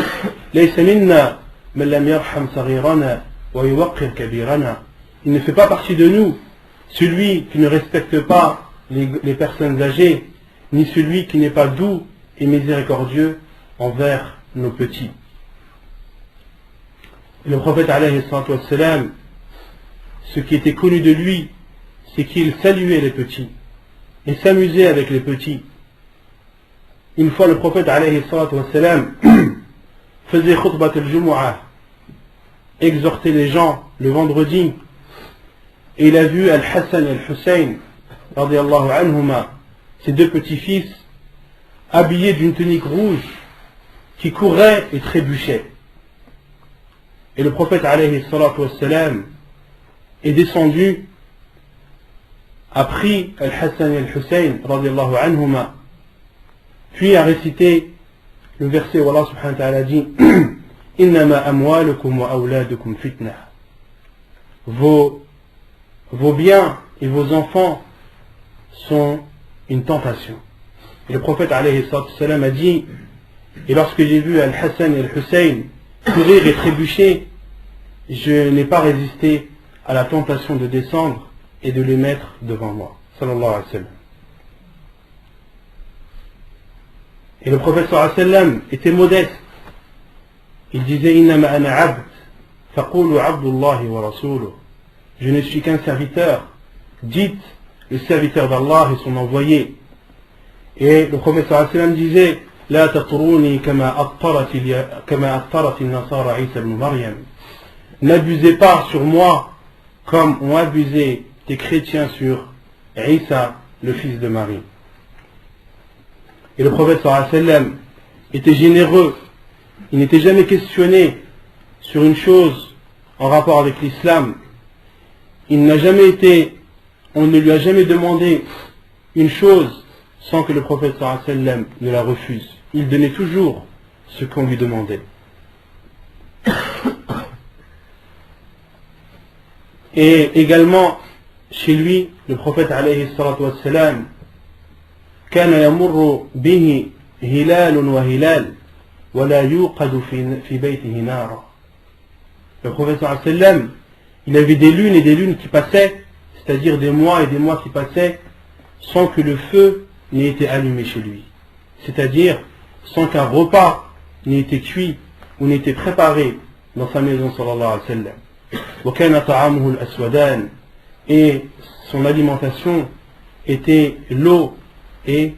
Laysa minna man lam yarham saghirana wa yuwaqqir kabirana. Il ne fait pas partie de nous celui qui ne respecte pas les personnes âgées, ni celui qui n'est pas doux et miséricordieux envers nos petits. Et le prophète alayhi salatu wa salam ce qui était connu de lui, c'est qu'il saluait les petits et s'amusait avec les petits. Une fois, le prophète alayhi salatu wassalam faisait khutbat al-jumu'ah, exhortait les gens le vendredi, et il a vu Al-Hassan et Al-Hussein radiyallahu anhuma, ses deux petits-fils, habillés d'une tunique rouge, qui couraient et trébuchaient. Et le prophète alayhi salatu wassalam est descendu, a pris Al-Hassan et Al-Hussein radiyallahu anhuma, puis a récité le verset où Allah subhanahu wa ta'ala dit Innama amwalukum wa awladukum fitna. Vos biens et vos enfants sont une tentation. Et le prophète alayhi sallam a dit, et lorsque j'ai vu Al-Hassan et Al-Hussein courir et trébucher, je n'ai pas résisté à la tentation de descendre et de les mettre devant moi. Sallallahu alayhi wa sallam. Et le prophète sallallahu alayhi wa sallam était modeste. Il disait Innama ana abd, faqulu abdullahi wa rasuluh. Je ne suis qu'un serviteur. Dites le serviteur d'Allah et son envoyé. Et le prophète sallallahu alayhi wa sallam disait La tatruni kama attarat al-nasara Isa ibn Maryam. N'abusez pas sur moi comme ont abusé des chrétiens sur Isa, le fils de Marie. Et le prophète sallallahu alayhi wa sallam était généreux. Il n'était jamais questionné sur une chose en rapport avec l'islam. On ne lui a jamais demandé une chose sans que le prophète sallallahu alayhi wa sallam ne la refuse. Il donnait toujours ce qu'on lui demandait. Et également, chez lui, le prophète alayhi salatu wa sallam, كان يمر به هلال وهلال ولا يوقد في بيته نارا. Le prophète sallallahu alayhi wa sallam, il avait des lunes et des lunes qui passaient, c'est-à-dire des mois et des mois qui passaient, sans que le feu n'ait été allumé chez lui. C'est-à-dire sans qu'un repas n'ait été cuit ou n'ait été préparé dans sa maison sallallahu alayhi wa sallam. وكان طعامه الأسودان. Et son alimentation était l'eau et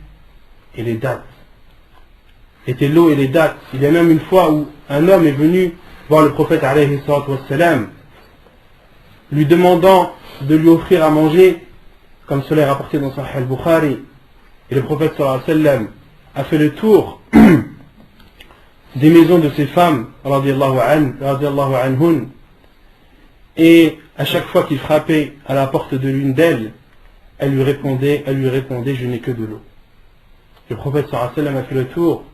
les dattes. Était l'eau et les dattes. Il y a même une fois où un homme est venu voir le prophète alayhi salatu wassalam, lui demandant de lui offrir à manger, comme cela est rapporté dans Sahih al-Bukhari. Et le prophète sallallahu alayhi wa sallam a fait le tour des maisons de ses femmes, radiyallahu anhun, et à chaque fois qu'il frappait à la porte de l'une d'elles, elle lui répondait, je n'ai que de l'eau. Le prophète sallallahu alayhi wa sallam a fait le tour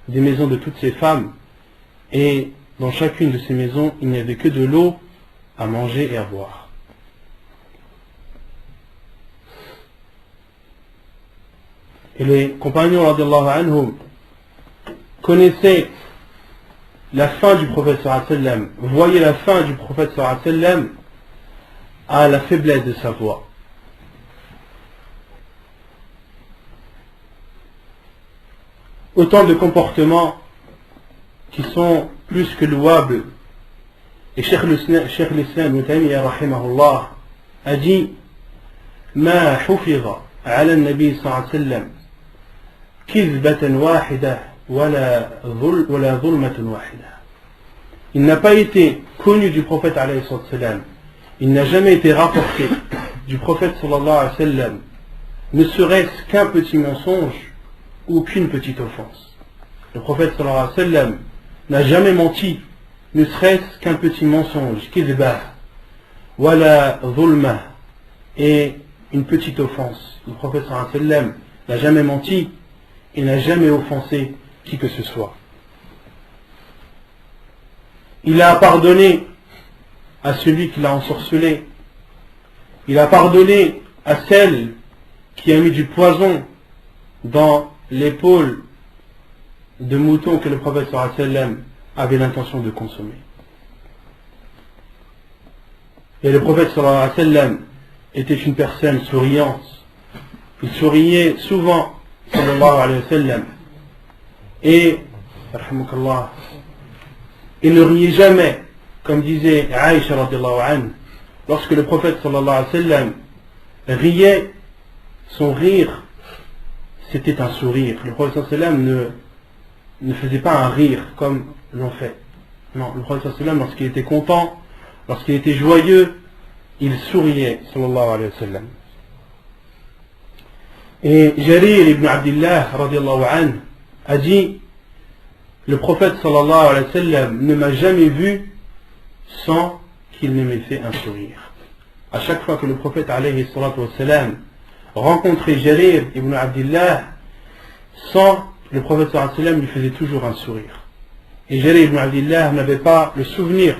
des maisons de toutes ces femmes, et dans chacune de ces maisons, il n'y avait que de l'eau à manger et à boire. Et les compagnons radiyallahu anhum connaissaient la fin du prophète sallallahu alayhi wa sallam, voyaient la fin du prophète sallallahu alayhi wa sallam à la faiblesse de sa voix. Autant de comportements qui sont plus que louables. Et Cheikh l'Islam Ibn Taymiyyah rahimahullah a dit ما حفظ على النبي صلى الله عليه وسلم كذبة واحدة ولا ظلمة واحدة. Il n'a pas été connu du prophète alayhi sallam, il n'a jamais été rapporté du prophète sallallahu alayhi wa sallam, ne serait-ce qu'un petit mensonge ou qu'une petite offense. Le prophète sallallahu alayhi wa sallam n'a jamais menti, ne serait-ce qu'un petit mensonge, kizbah, wala zulma, et une petite offense. Le prophète sallallahu alayhi wa sallam n'a jamais menti et n'a jamais offensé qui que ce soit. Il a pardonné à celui qui l'a ensorcelé. Il a pardonné à celle qui a mis du poison dans l'épaule de mouton que le prophète sallallahu alayhi wa sallam avait l'intention de consommer. Et le prophète sallallahu alayhi wa sallam était une personne souriante. Il souriait souvent, sallallahu alayhi wa sallam. Et, il ne riait jamais, comme disait Aïcha radiyallahu anha, lorsque le prophète sallallahu alayhi wa sallam riait, son rire, c'était un sourire. Le prophète sallallahu alayhi wa sallam ne faisait pas un rire comme l'on fait. Non, le prophète sallallahu alayhi wa sallam, lorsqu'il était content, lorsqu'il était joyeux, il souriait, sallallahu alayhi wa sallam. Et Jarir ibn Abdillah, radiallahu anhu, a dit, le prophète sallallahu alayhi wa sallam ne m'a jamais vu sans qu'il ne m'ait fait un sourire. À chaque fois que le prophète alayhi salatu wa sallam rencontrait Jarir ibn Abdillah, le prophète sallallahu alayhi wa sallam lui faisait toujours un sourire. Et Jarir ibn Abdillah n'avait pas le souvenir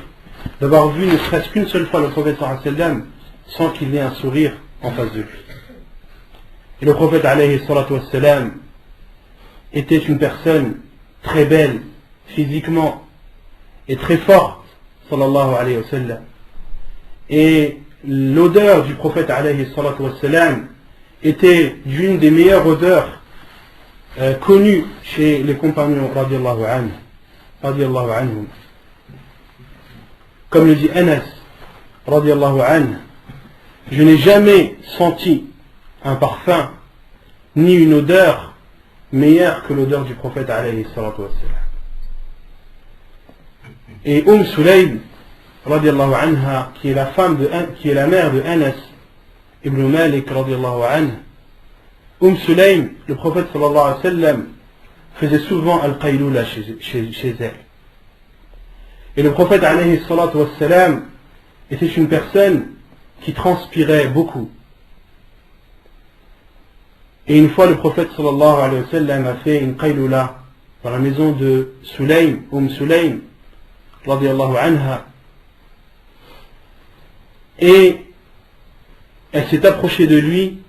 d'avoir vu ne serait-ce qu'une seule fois le prophète sallallahu alayhi wa sallam sans qu'il ait un sourire en face de lui. Et le prophète alayhi salatu wa sallam était une personne très belle physiquement et très forte, sallallahu alayhi wa sallam. Et l'odeur du prophète alayhi salatu wa sallam était d'une des meilleures odeurs connues chez les compagnons radiallahu anhum. Comme le dit Anas radiallahu anhu, je n'ai jamais senti un parfum ni une odeur meilleure que l'odeur du prophète alayhi salatu wa sallam. Et Sulaym radiallahu anha, qui est la mère de Anas ibn Malik radiallahu anhu, Sulaym, le prophète sallallahu alayhi wa sallam faisait souvent al-qaylula chez elle. Et le prophète alayhi salatu wa sallam était une personne qui transpirait beaucoup. Et une fois le prophète sallallahu alayhi wa sallam a fait une qaylula dans la maison de Sulaym, Sulaym radiallahu anha, et elle s'est approchée de lui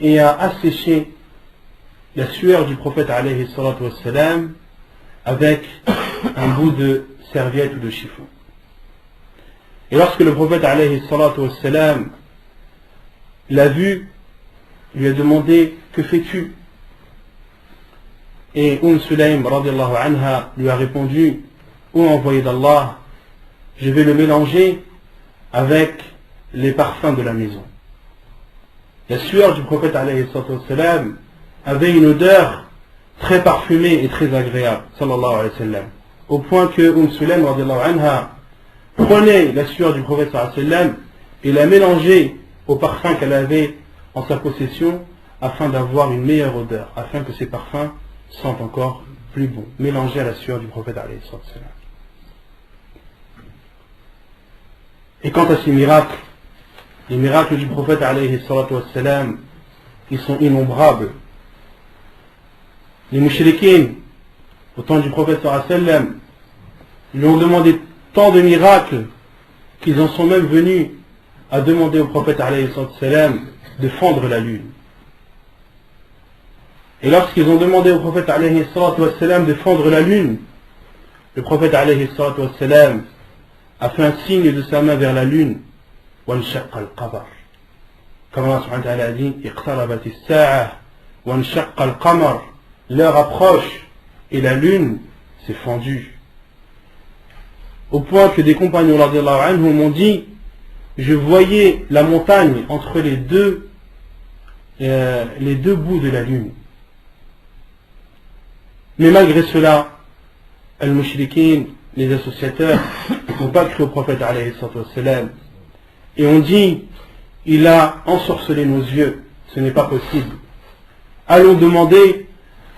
et a asséché la sueur du prophète alayhi salatu wa sallam avec un bout de serviette ou de chiffon. Et lorsque le prophète alayhi salatu wa sallam l'a vu, lui a demandé, que fais-tu? Et Sulaym radiallahu anha lui a répondu, ô envoyé d'Allah, je vais le mélanger avec les parfums de la maison. La sueur du prophète alayhi sallam avait une odeur très parfumée et très agréable, sallallahu alayhi wa sallam, au point que Sulaym radiallahu anha prenait la sueur du prophète sallallahu alayhi wa sallam et la mélangeait au parfum qu'elle avait en sa possession afin d'avoir une meilleure odeur, afin que ces parfums sentent encore plus bon, mélangés à la sueur du prophète alayhi sallam. Et quant à ces miracles, les miracles du prophète alayhi sallam, ils sont innombrables. Les mouchriquins, au temps du prophète sallallahu alayhi wa sallam, lui ont demandé tant de miracles qu'ils en sont même venus à demander au prophète alayhi sallam de fendre la lune. Et lorsqu'ils ont demandé au prophète alayhi sallam de fendre la lune, le prophète alayhi sallam a fait un signe de sa main vers la lune, وَانْشَقَّ الْقَمَرُ. Comme Allah subhanahu wa ta'ala a dit, اقتربت الساعة وانشق القمر. L'heure approche et la lune s'est fendue. Au point que des compagnons radiallahu anhum m'ont dit, je voyais la montagne entre les deux bouts de la lune. Mais malgré cela, al-mushrikin, les associateurs, n'ont pas cru au prophète alayhi sallam et ont dit, il a ensorcelé nos yeux, ce n'est pas possible. Allons demander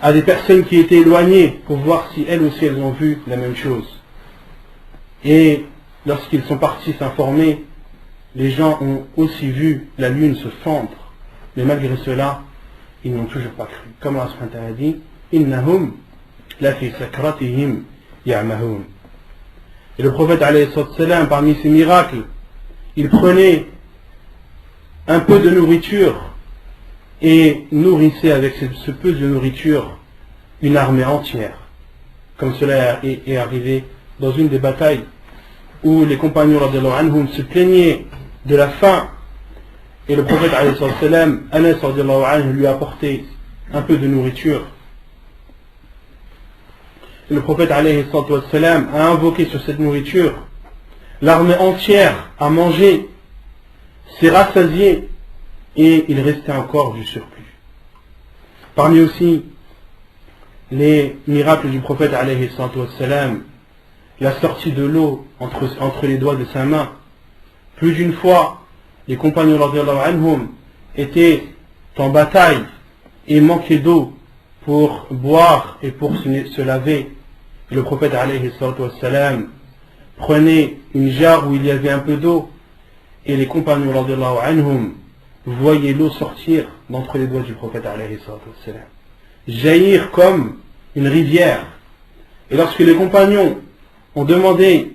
à des personnes qui étaient éloignées pour voir si elles aussi elles ont vu la même chose. Et lorsqu'ils sont partis s'informer, les gens ont aussi vu la lune se fendre, mais malgré cela, ils n'ont toujours pas cru. Comme Allah subhanahu wa ta'ala dit, innahum la fi sakratihim ya'mahun. Et le prophète alayhi sallam, parmi ses miracles, il prenait un peu de nourriture et nourrissait avec ce peu de nourriture une armée entière. Comme cela est arrivé dans une des batailles où les compagnons radiallahu anhum se plaignaient de la faim, et le prophète alayhi sallam, Anas radiallahu anhu, lui a apporté un peu de nourriture. Et le prophète alayhi sallam a invoqué sur cette nourriture l'armée entière a mangé, s'est rassasiée, et il restait encore du surplus. Parmi aussi les miracles du prophète alayhi salatu wassalam, la sortie de l'eau entre les doigts de sa main. Plus d'une fois, les compagnons radiyallahu anhum étaient en bataille et manquaient d'eau pour boire et pour se laver. Et le prophète alayhi salatu wassalam prenait une jarre où il y avait un peu d'eau, et les compagnons radiyallahu anhum voyaient l'eau sortir d'entre les doigts du prophète alayhi salatu wassalam, jaillir comme une rivière. Et lorsque les compagnons ont demandé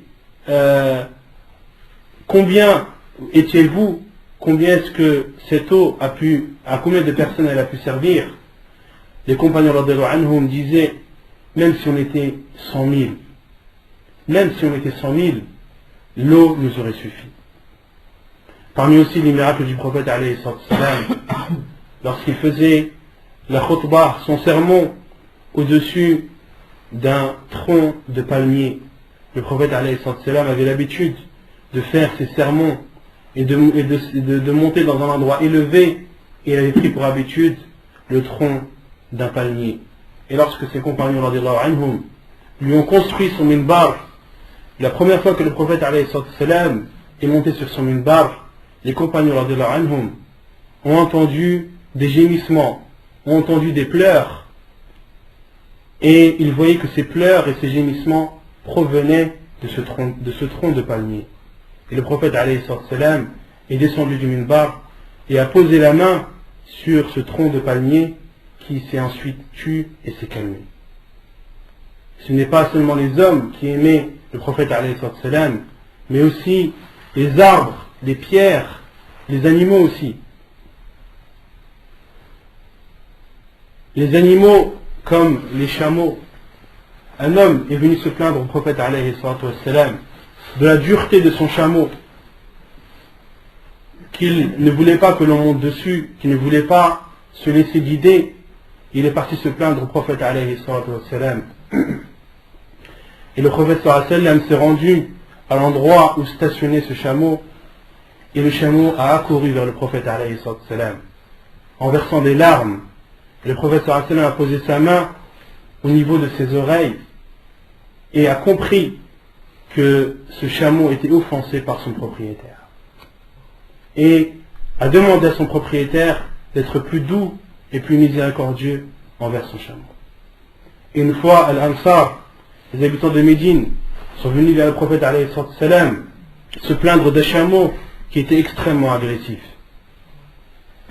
combien étiez-vous, combien est-ce que cette eau à combien de personnes elle a pu servir, les compagnons radiyallahu anhum disaient, même si on était 100 000, même si on était 100 000, l'eau nous aurait suffi. Parmi aussi les miracles du prophète alayhi salam, lorsqu'il faisait la khutbah, son sermon, au-dessus d'un tronc de palmier, le prophète alayhi salam avait l'habitude de faire ses sermons et de monter dans un endroit élevé, et il avait pris pour habitude le tronc d'un palmier. Et lorsque ses compagnons radiyallahu anhum lui ont construit son minbar, la première fois que le prophète alayhi salam est monté sur son minbar, les compagnons radiyallahu anhum ont entendu des gémissements, ont entendu des pleurs, et ils voyaient que ces pleurs et ces gémissements provenaient de ce tronc de palmier. Et le prophète alayhi salam est descendu du minbar et a posé la main sur ce tronc de palmier, qui s'est ensuite tu et s'est calmé. Ce n'est pas seulement les hommes qui aimaient le prophète alayhi salam, mais aussi les arbres, les pierres, les animaux aussi. Les animaux comme les chameaux. Un homme est venu se plaindre au prophète alayhi salam de la dureté de son chameau, qu'il ne voulait pas que l'on monte dessus, qu'il ne voulait pas se laisser guider. Il est parti se plaindre au prophète alayhi salam. Et le prophète sallam s'est rendu à l'endroit où stationnait ce chameau, et le chameau a accouru vers le prophète alayhi salam en versant des larmes. Et le prophète sallam a posé sa main au niveau de ses oreilles et a compris que ce chameau était offensé par son propriétaire, et a demandé à son propriétaire d'être plus doux et plus miséricordieux envers son chameau. Et une fois, Al-Ansar, les habitants de Médine, sont venus vers le prophète alayhi salam se plaindre d'un chameau qui était extrêmement agressif.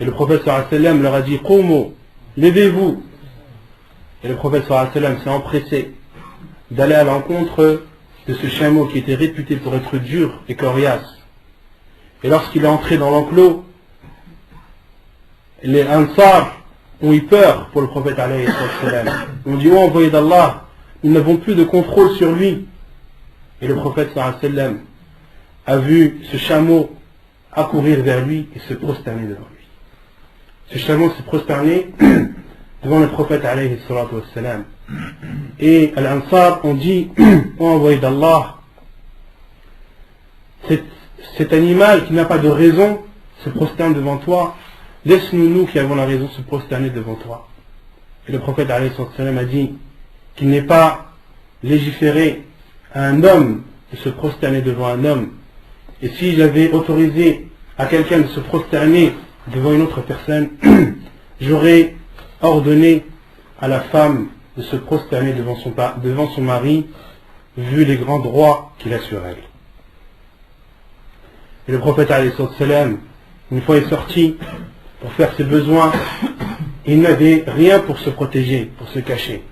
Et le prophète sallam leur a dit: Qumu, levez-vous. Et le prophète sallam s'est empressé d'aller à l'encontre de ce chameau qui était réputé pour être dur et coriace. Et lorsqu'il est entré dans l'enclos, les Ansar ont eu peur pour le prophète alayhi salam. Ils ont dit: oh envoyé d'Allah, nous n'avons plus de contrôle sur lui. Et le prophète sallam a vu ce chameau accourir vers lui et se prosterner devant lui. Ce chameau s'est prosterné devant le prophète alayhi salam. Et Al-Ansar ont dit: oh envoyé d'Allah, cet animal qui n'a pas de raison se prosterne devant toi, laisse-nous, nous qui avons la raison, se prosterner devant toi. Et le prophète alayhi salam a dit qu'il n'est pas légiféré à un homme de se prosterner devant un homme. Et si j'avais autorisé à quelqu'un de se prosterner devant une autre personne, j'aurais ordonné à la femme de se prosterner devant son mari, vu les grands droits qu'il a sur elle. Et le prophète alayhi salam, une fois est sorti pour faire ses besoins, il n'avait rien pour se protéger, pour se cacher,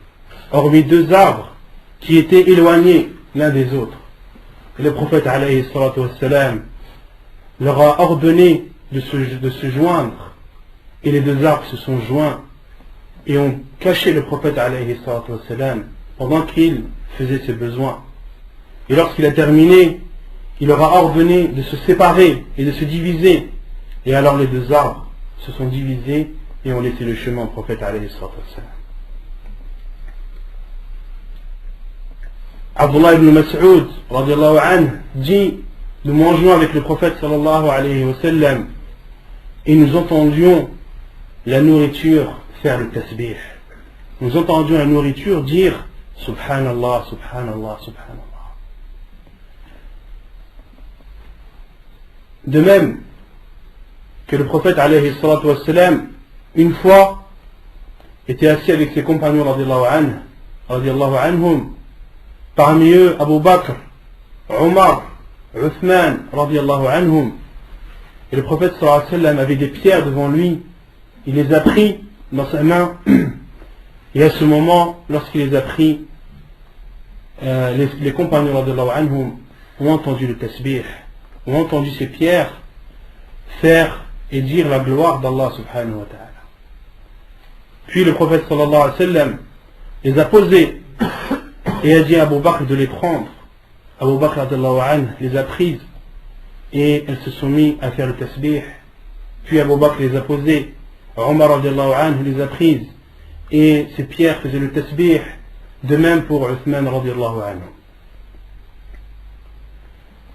hormis deux arbres qui étaient éloignés l'un des autres. Et le prophète alayhi salam leur a ordonné de se joindre, et les deux arbres se sont joints et ont caché le prophète alayhi salam pendant qu'il faisait ses besoins. Et lorsqu'il a terminé, il leur a ordonné de se séparer et de se diviser. Et alors les deux arbres se sont divisés et ont laissé le chemin au prophète alayhi salam. Abdullah ibn Mas'ud radiallahu anhu dit: nous mangeons avec le prophète sallallahu alayhi wa sallam et nous entendions la nourriture faire le tasbih. Nous entendions la nourriture dire Subhanallah, Subhanallah, Subhanallah. De même que le prophète alayhi salatu wa sallam, une fois, était assis avec ses compagnons radiallahu anhum, parmi eux Abu Bakr, Omar, Uthman radiallahu anhum, et le prophète sallallahu alayhi wa sallam avait des pierres devant lui. Il les a pris dans sa main, et à ce moment, lorsqu'il les a pris, les compagnons radiallahu anhum ont entendu le tasbih, ont entendu ces pierres faire et dire la gloire d'Allah subhanahu wa ta'ala. Puis le prophète sallallahu alayhi wa sallam les a posées et a dit à Abu Bakr de les prendre. Abu Bakr radiallahu anhu les a prises et elles se sont mis à faire le tasbih. Puis Abu Bakr les a posées, Omar radiallahu anhu les a prises et ces pierres faisaient le tasbih. De même pour Uthman radiallahu anhu.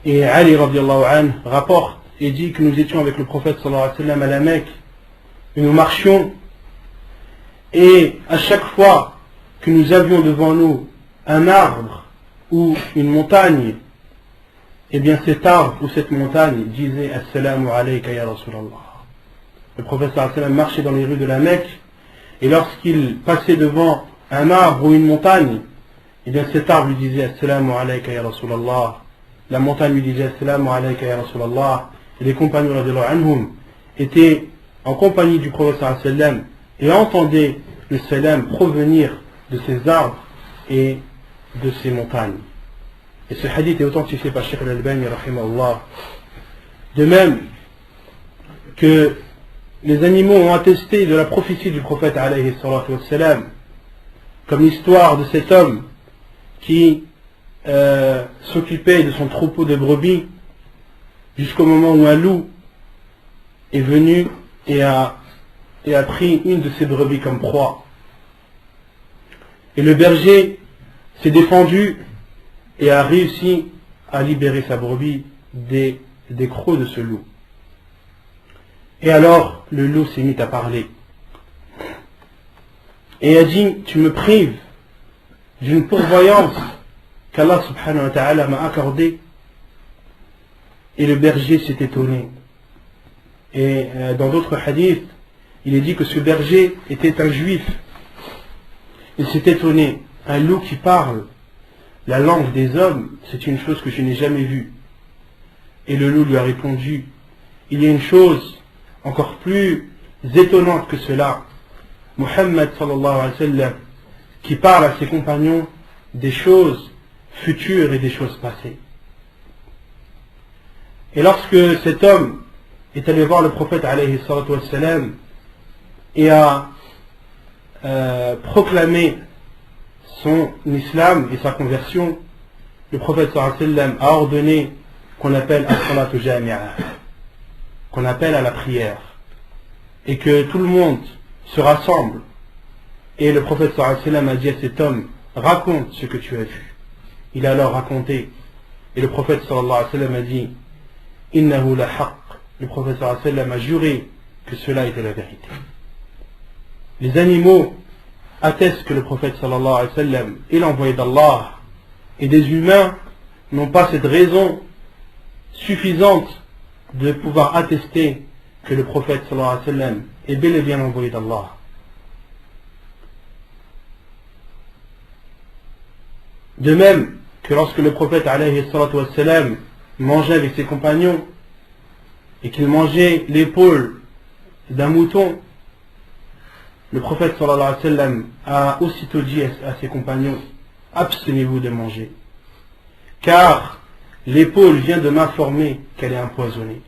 Et Ali radiallahu anhu rapporte et dit que nous étions avec le prophète sallallahu alayhi wa sallam à la Mecque et nous marchions, et à chaque fois que nous avions devant nous un arbre ou une montagne, et bien cet arbre ou cette montagne disait Assalamu alayka ya Rasulallah. Le prophète sallallahu alayhi wa sallam marchait dans les rues de la Mecque, et lorsqu'il passait devant un arbre ou une montagne, et bien cet arbre lui disait Assalamu alayka ya Rasulallah, la montagne lui disait Assalamu alayka ya Rasulallah, et les compagnons radiallahu anhum étaient en compagnie du prophète sallallahu alayhi wa sallam et entendaient le salam provenir de ces arbres et de ces montagnes. Et ce hadith est authentifié par Cheikh al-Albani rahimahullah. De même que les animaux ont attesté de la prophétie du prophète alayhi salatu wassalam, comme l'histoire de cet homme qui s'occupait de son troupeau de brebis jusqu'au moment où un loup est venu et a pris une de ses brebis comme proie. Et le berger s'est défendu et a réussi à libérer sa brebis des crocs de ce loup. Et alors le loup s'est mis à parler et a dit: tu me prives d'une pourvoyance qu'Allah subhanahu wa ta'ala m'a accordée. Et le berger s'est étonné. Et dans d'autres hadiths, il est dit que ce berger était un juif. Il s'est étonné. Un loup qui parle la langue des hommes, c'est une chose que je n'ai jamais vue. Et le loup lui a répondu: il y a une chose encore plus étonnante que cela. Muhammad sallallahu alayhi wa sallam, qui parle à ses compagnons des choses futures et des choses passées. Et lorsque cet homme est allé voir le prophète alayhi salatu wassalam et a proclamé son islam et sa conversion, le prophète sallallahu alayhi wa sallam a ordonné qu'on appelle as-salatu jami'a, qu'on appelle à la prière, et que tout le monde se rassemble. Et le prophète sallallahu alayhi wa sallam a dit à cet homme: raconte ce que tu as vu. Il a alors raconté, et le prophète sallallahu alayhi wa sallam a dit: innahu la haqq. Le prophète sallallahu alayhi wa sallam a juré que cela était la vérité. Les animaux attestent que le prophète sallallahu alayhi wa sallam est l'envoyé d'Allah, et des humains n'ont pas cette raison suffisante de pouvoir attester que le prophète sallallahu alayhi wa sallam est bel et bien l'envoyé d'Allah. De même que lorsque le prophète alayhi salatu wassalam mangeait avec ses compagnons et qu'il mangeait l'épaule d'un mouton, le prophète sallallahu alayhi wa sallam a aussitôt dit à ses compagnons: abstenez-vous de manger, car l'épaule vient de m'informer qu'elle est empoisonnée.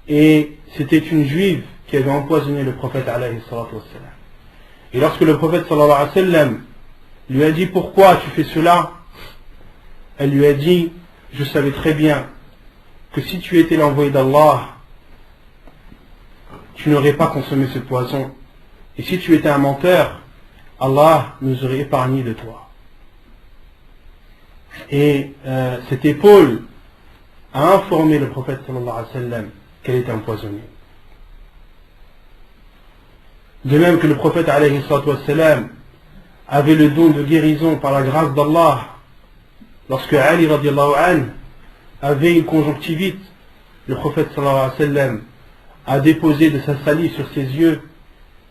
Et c'était une juive qui avait empoisonné le prophète alayhi salatu wassalam. Et lorsque le prophète sallallahu alayhi wa sallam lui a dit: pourquoi tu fais cela? Elle lui a dit: je savais très bien que si tu étais l'envoyé d'Allah, tu n'aurais pas consommé ce poison. Et si tu étais un menteur, Allah nous aurait épargné de toi. Et cette épaule a informé le prophète sallallahu alayhi wa sallam qu'elle était empoisonnée. De même que le prophète alayhi wa sallam avait le don de guérison par la grâce d'Allah. Lorsque Ali radiallahu anhu avait une conjonctivite, le prophète sallallahu alayhi wa sallam a déposé de sa salive sur ses yeux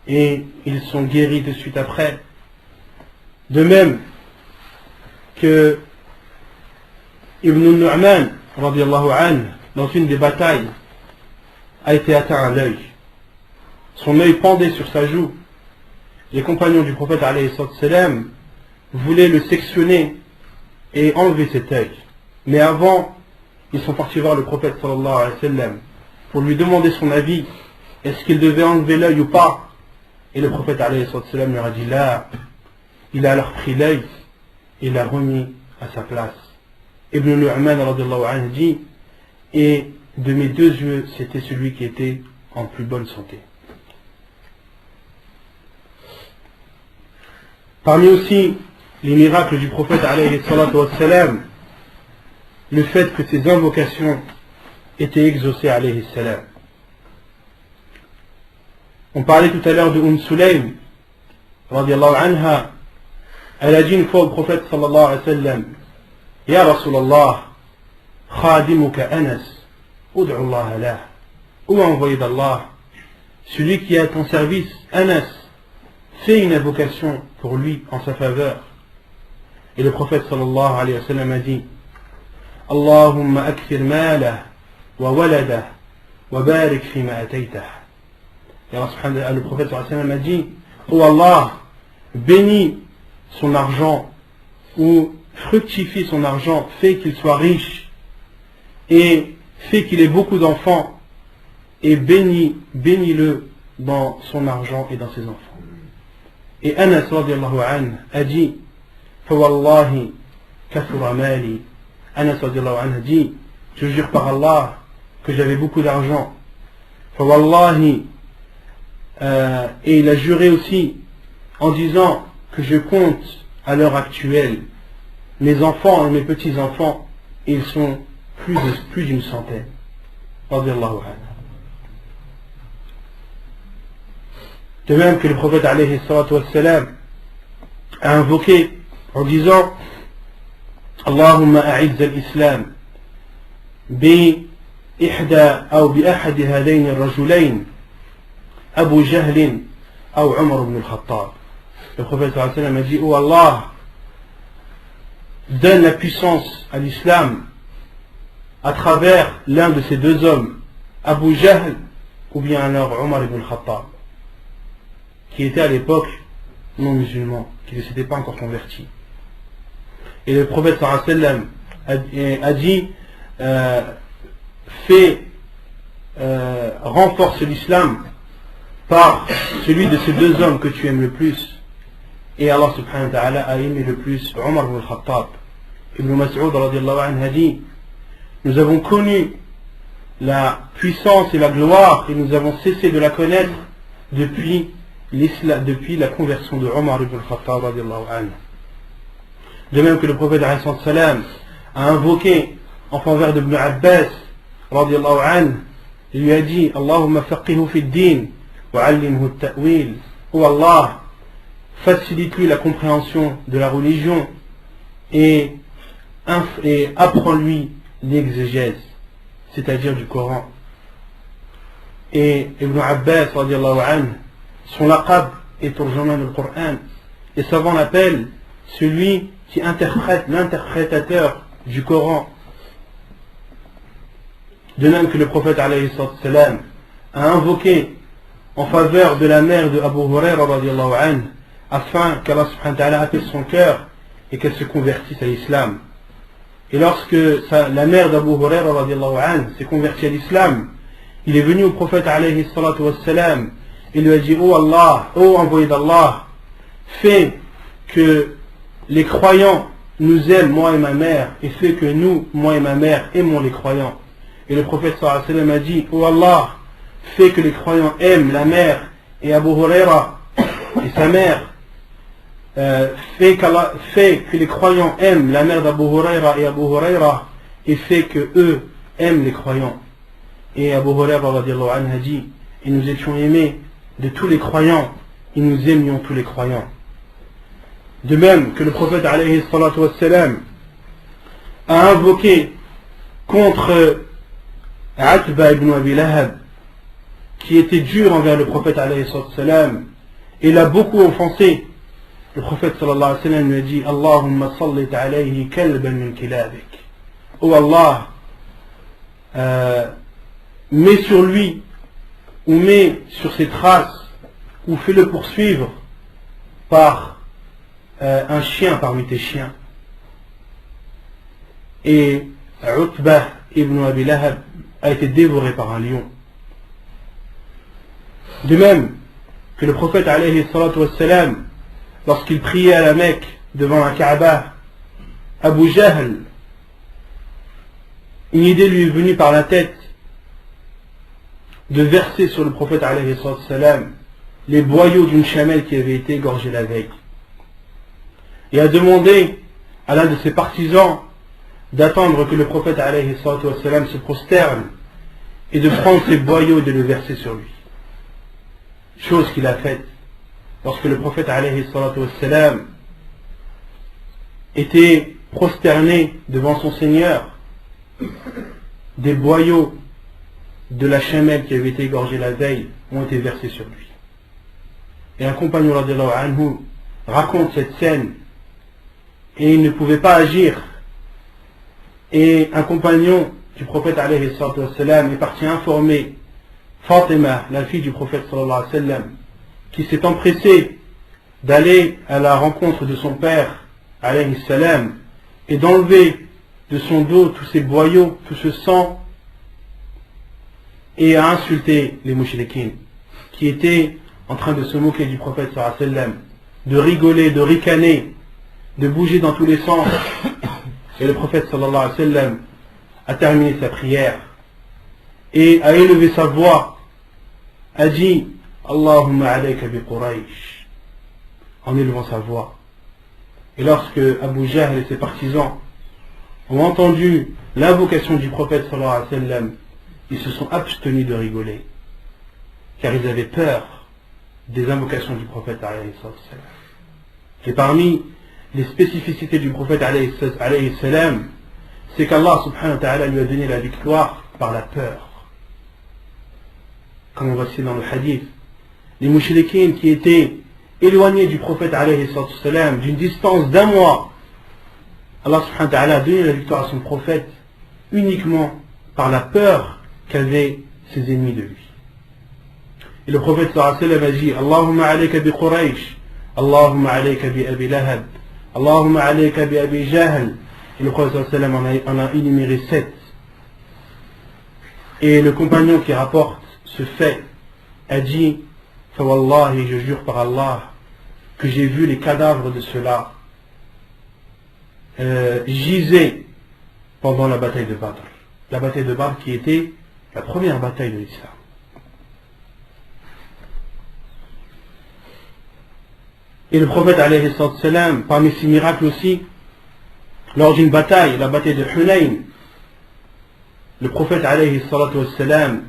et ils sont guéris de suite après. De même que Ibn Nu'man radiallahu anhu, dans une des batailles, a été atteint à l'œil. Son œil pendait sur sa joue. Les compagnons du prophète alayhi salam voulaient le sectionner et enlever cet œil. Mais avant, ils sont partis voir le prophète sallallahu alayhi wa sallam pour lui demander son avis. Est-ce qu'il devait enlever l'œil ou pas? Et le prophète alayhi salam leur a dit là. Il a alors pris l'œil et l'a remis à sa place. Ibn Nu'man radiallahu anhu dit, et de mes deux yeux, c'était celui qui était en plus bonne santé. Parmi aussi les miracles du prophète alayhi salatu wassalam, le fait que ses invocations étaient exaucées alayhi salam. On parlait tout à l'heure de Sulaym radiallahu anha. Elle a dit une fois au prophète sallallahu alayhi wa sallam, Ya Rasulallah, khadimuka Anas, ud'u Allah lah. Ô envoyé d'Allah, celui qui est à ton service, Anas, fais une invocation pour lui en sa faveur. Et le prophète sallallahu alayhi wa sallam a dit, Allahumma akthir malah wa waladah wa barik fima ataytah. Et Allah subhanahu wa ta'ala, le prophète sallallahu alayhi wa sallam a dit, Ô Allah, bénis son argent ou fructifie son argent, fait qu'il soit riche et fait qu'il ait beaucoup d'enfants et bénis-le dans son argent et dans ses enfants. Et Anas radiallahu anhu a dit Fawallahi kathura mali. Anas radiallahu anhu a dit, je jure par Allah que j'avais beaucoup d'argent. Fawallahi, et il a juré aussi en disant que je compte à l'heure actuelle mes enfants et mes petits-enfants, et ils sont plus d'une centaine. Radiallahu anhu. De même que le prophète alayhi salatu wassalam a invoqué en disant Allahumma a'izz al-islam bi ihda ou bi ahadi hadayn al-rajulayn Abu Jahl ou Umar ibn al-Khattab. Le prophète sallallahu alayhi wa sallam a dit, oh Allah, donne la puissance à l'islam à travers l'un de ces deux hommes, Abu Jahl ou bien alors Umar ibn al-Khattab, qui était à l'époque non musulman, qui ne s'était pas encore converti. Et le prophète sallallahu alayhi wa sallam a dit, renforce l'islam par celui de ces deux hommes que tu aimes le plus. Et Allah subhanahu wa ta'ala a aimé le plus Omar ibn al-Khattab. Ibn Mas'ud radiallahu anhu a dit, nous avons connu la puissance et la gloire et nous avons cessé de la connaître depuis la conversion de Omar ibn al-Khattab radiallahu anhu. De même que le prophète alayhi salam a invoqué en faveur d'Ibn Abbas radiallahu anhu, il lui a dit, Allahumma faqihu fi d-din wa allimhu at-ta'wil. Oh Allah, facilite-lui la compréhension de la religion et apprends-lui l'exégèse, c'est-à-dire du Coran. Et Ibn Abbas radiallahu anhu, son laqab est turjuman du Coran. Les savants l'appellent celui qui interprète, l'interprétateur du Coran. De même que le prophète alayhi salam a invoqué en faveur de la mère de Abu Huraira radiallahu anhu, afin qu'Allah subhanahu wa ta'ala apaise son cœur et qu'elle se convertisse à l'islam. Et lorsque la mère d'Abu Huraira radiallahu anhu s'est convertie à l'islam, il est venu au prophète alayhi salatu wassalam et lui a dit, oh Allah, oh envoyé d'Allah, fais que les croyants nous aiment, moi et ma mère, et fais que nous, moi et ma mère, aimons les croyants. Et le prophète sallallahu alayhi wa sallam a dit, oh Allah, fais que les croyants aiment la mère et Abu Huraira et sa mère, fait que les croyants aiment la mère d'Abu Huraira et Abu Huraira, et fait que eux aiment les croyants. Et Abu Huraira radiallahu anhu a dit, et nous étions aimés de tous les croyants, et nous aimions tous les croyants. De même que le prophète alayhi salatu wassalam a invoqué contre Atba ibn Abi Lahab, qui était dur envers le prophète alayhi salatu wassalam, et l'a beaucoup offensé. Le prophète sallallahu alayhi wa sallam lui a dit, Allahumma sallit alayhi kalban min kilabik. Oh Allah, mets sur lui, ou mets sur ses traces, ou fais-le poursuivre par un chien parmi tes chiens. Et Utbah ibn Abi Lahab a été dévoré par un lion. De même que le prophète alayhi salatu wassalam, lorsqu'il priait à la Mecque devant la Kaaba, Abu Jahl, une idée lui est venue par la tête de verser sur le prophète alayhi salatu wassalam les boyaux d'une chamelle qui avait été égorgée la veille. Et a demandé à l'un de ses partisans d'attendre que le prophète alayhi salatu wassalam se prosterne et de prendre ses boyaux et de le verser sur lui. Chose qu'il a faite lorsque le prophète alayhi salatu wassalam était prosterné devant son Seigneur. Des boyaux de la chamelle qui avait été égorgée la veille ont été versés sur lui. Et un compagnon radiallahu anhu raconte cette scène et il ne pouvait pas agir. Et un compagnon du prophète alayhi salatu wassalam est parti informer Fatima, la fille du prophète sallallahu alayhi wa sallam, qui s'est empressée d'aller à la rencontre de son père alayhi salam et d'enlever de son dos tous ces boyaux, tout ce sang, et a insulté les mouchriquins qui étaient en train de se moquer du prophète sallallahu alayhi wa sallam, de rigoler, de ricaner, de bouger dans tous les sens. Et le prophète sallallahu alayhi wa sallam a terminé sa prière et a élevé sa voix, a dit Allahumma alayka bi Quraysh, en élevant sa voix. Et lorsque Abu Jahl et ses partisans ont entendu l'invocation du prophète sallallahu alayhi wa sallam, ils se sont abstenus de rigoler, car ils avaient peur des invocations du prophète alayhi salam. Et parmi les spécificités du prophète alayhi salam, c'est qu'Allah subhanahu wa ta'ala lui a donné la victoire par la peur. Comme on va citer dans le hadith, les mouchriquins qui étaient éloignés du prophète alayhi salam d'une distance d'un mois, Allah subhanahu wa ta'ala a donné la victoire à son prophète uniquement par la peur qu'avaient ses ennemis de lui. Et le prophète sallallahu alayhi wa sallam a dit Allahumma alayka bi Quraysh, Allahumma alayka bi Abi Lahab, Allahumma alayka bi Abi Jahl. Et le prophète sallallahu alayhi wa sallam en a énuméré 7. Et le compagnon qui rapporte ce fait a dit Fawallahi, je jure par Allah que j'ai vu les cadavres de ceux-là gisaient pendant la bataille de Badr. La bataille de Badr qui était la première bataille de l'islam. Et le prophète alayhi salam, parmi ses miracles aussi, lors d'une bataille, la bataille de Hunayn, le prophète alayhi salam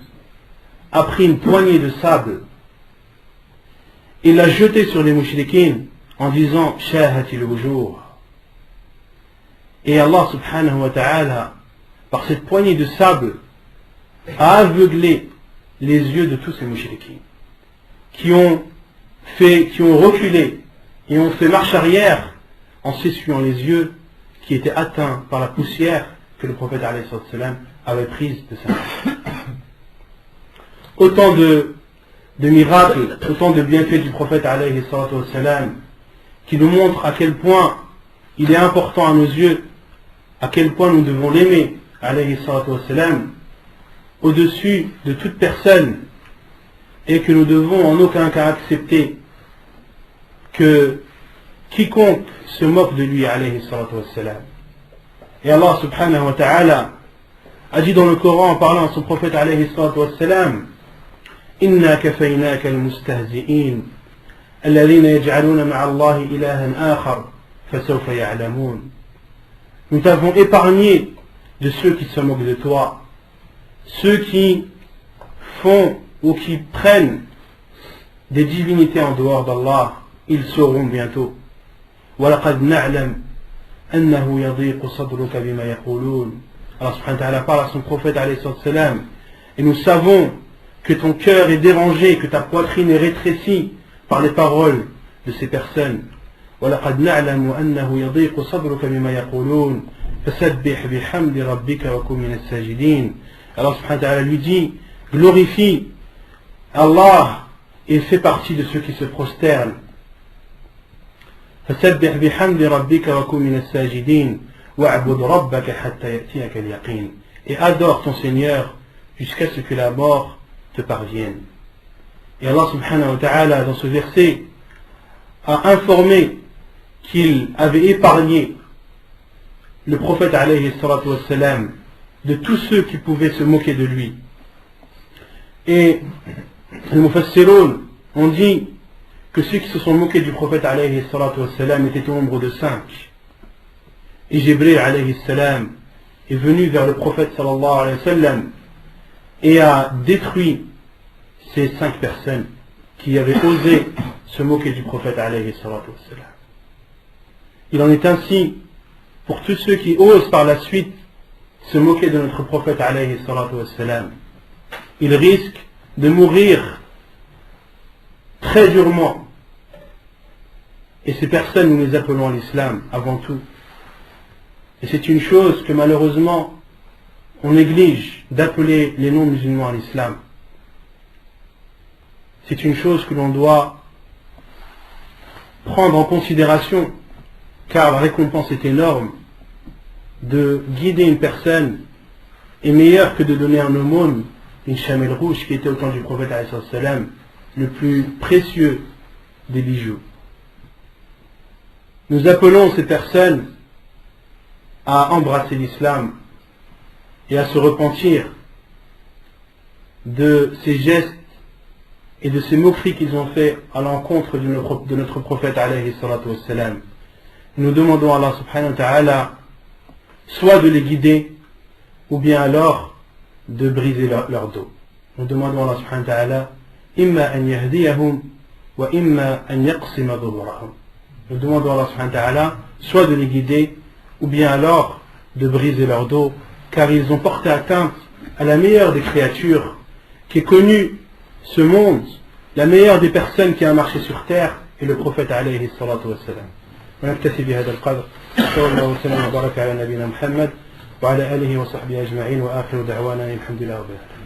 a pris une poignée de sable et l'a jeté sur les mouchriquins en disant Shahatil wujuh. Et Allah subhanahu wa ta'ala, par cette poignée de sable, a aveuglé les yeux de tous ces mouchriquins qui ont reculé et ont fait marche arrière en s'essuyant les yeux qui étaient atteints par la poussière que le prophète alayhi salam avait prise de sa main. Autant de miracles, autant de bienfaits du prophète alayhi salam qui nous montrent à quel point il est important à nos yeux, à quel point nous devons l'aimer alayhi salam au-dessus de toute personne, et que nous devons en aucun cas accepter que quiconque se moque de lui alayhi salam. Et Allah subhanahu wa ta'ala a dit dans le Coran en parlant à son prophète alayhi salam Inna kafaynaka al-mustahzi'in الذين يجعلون مع الله إلها آخر فسوف يعلمون. Nous t'avons épargné de ceux qui se moquent de toi, ceux qui font ou qui prennent des divinités en dehors d'Allah, ils sauront bientôt. وَلَقَدْ نَعْلَمْ أَنَّهُ يَضِيقُ صَدْرُكَ بِمَا يَقُولُونَ. Allah subhanahu wa ta'ala parle à son prophète alayhi salam, et nous savons que ton cœur est dérangé, que ta poitrine est rétrécie par les paroles de ces personnes. وَلَقَدْ نَعْلَمُ أَنَّهُ يَضِيقُ صَدْرُكَ بِمَا يَقُولُونَ فَسَبِّحْ بِحَمْدِ رَبِّكَ وَكُن مِنَ السَّاجِدِينَ. Allah subhanahu wa ta'ala lui dit, glorifie Allah et fais partie de ceux qui se prosternent. فَسَبِّحْ بِحَمْدِ رَبِّكَ وَكُن مِنَ السَّاجِدِينَ وَاعْبُدْ رَبَّكَ حَتَّى يَأْتِيَكَ الْيَقِينُ. Et adore ton Seigneur jusqu'à ce que la mort te parvienne. Et Allah subhanahu wa ta'ala dans ce verset a informé qu'il avait épargné le prophète alayhi salatu wassalam de tous ceux qui pouvaient se moquer de lui. Et les mufassiroun ont dit que ceux qui se sont moqués du prophète alayhi salatu wassalam étaient au nombre de 5. Et Jibril alayhi salam est venu vers le prophète sallallahu alayhi wa sallam et a détruit ces 5 personnes qui avaient osé se moquer du prophète alayhi salatu wassalam. Il en est ainsi pour tous ceux qui osent par la suite se moquer de notre prophète alayhi salatu wassalam. Ils risquent de mourir très durement. Et ces personnes, nous les appelons l'islam avant tout. Et c'est une chose que malheureusement on néglige d'appeler les non-musulmans à l'islam. C'est une chose que l'on doit prendre en considération, car la récompense est énorme. De guider une personne est meilleur que de donner un aumône, une chamelle rouge qui était au temps du prophète alayhi salam, le plus précieux des bijoux. Nous appelons ces personnes à embrasser l'islam et à se repentir de ces gestes et de ces moqueries qu'ils ont fait à l'encontre de notre prophète alayhi salatu wassalam. Nous demandons à Allah subhanahu wa ta'ala soit de les guider ou bien alors de briser leur dos. Nous demandons à Allah subhanahu wa ta'ala imma an yahdiyahum wa imma an yaqsima dhuhrahum. Nous demandons à Allah subhanahu wa ta'ala soit de les guider ou bien alors de briser leur dos, car ils ont porté atteinte à la meilleure des créatures qui est connue ce monde, la meilleure des personnes qui a marché sur terre est le prophète alayhi salatu wassalam. ونكتفي بهذا القدر صلى الله وسلم وبارك على نبينا محمد وعلى آله وصحبه أجمعين وآخر دعوانا الحمد لله رب العالمين.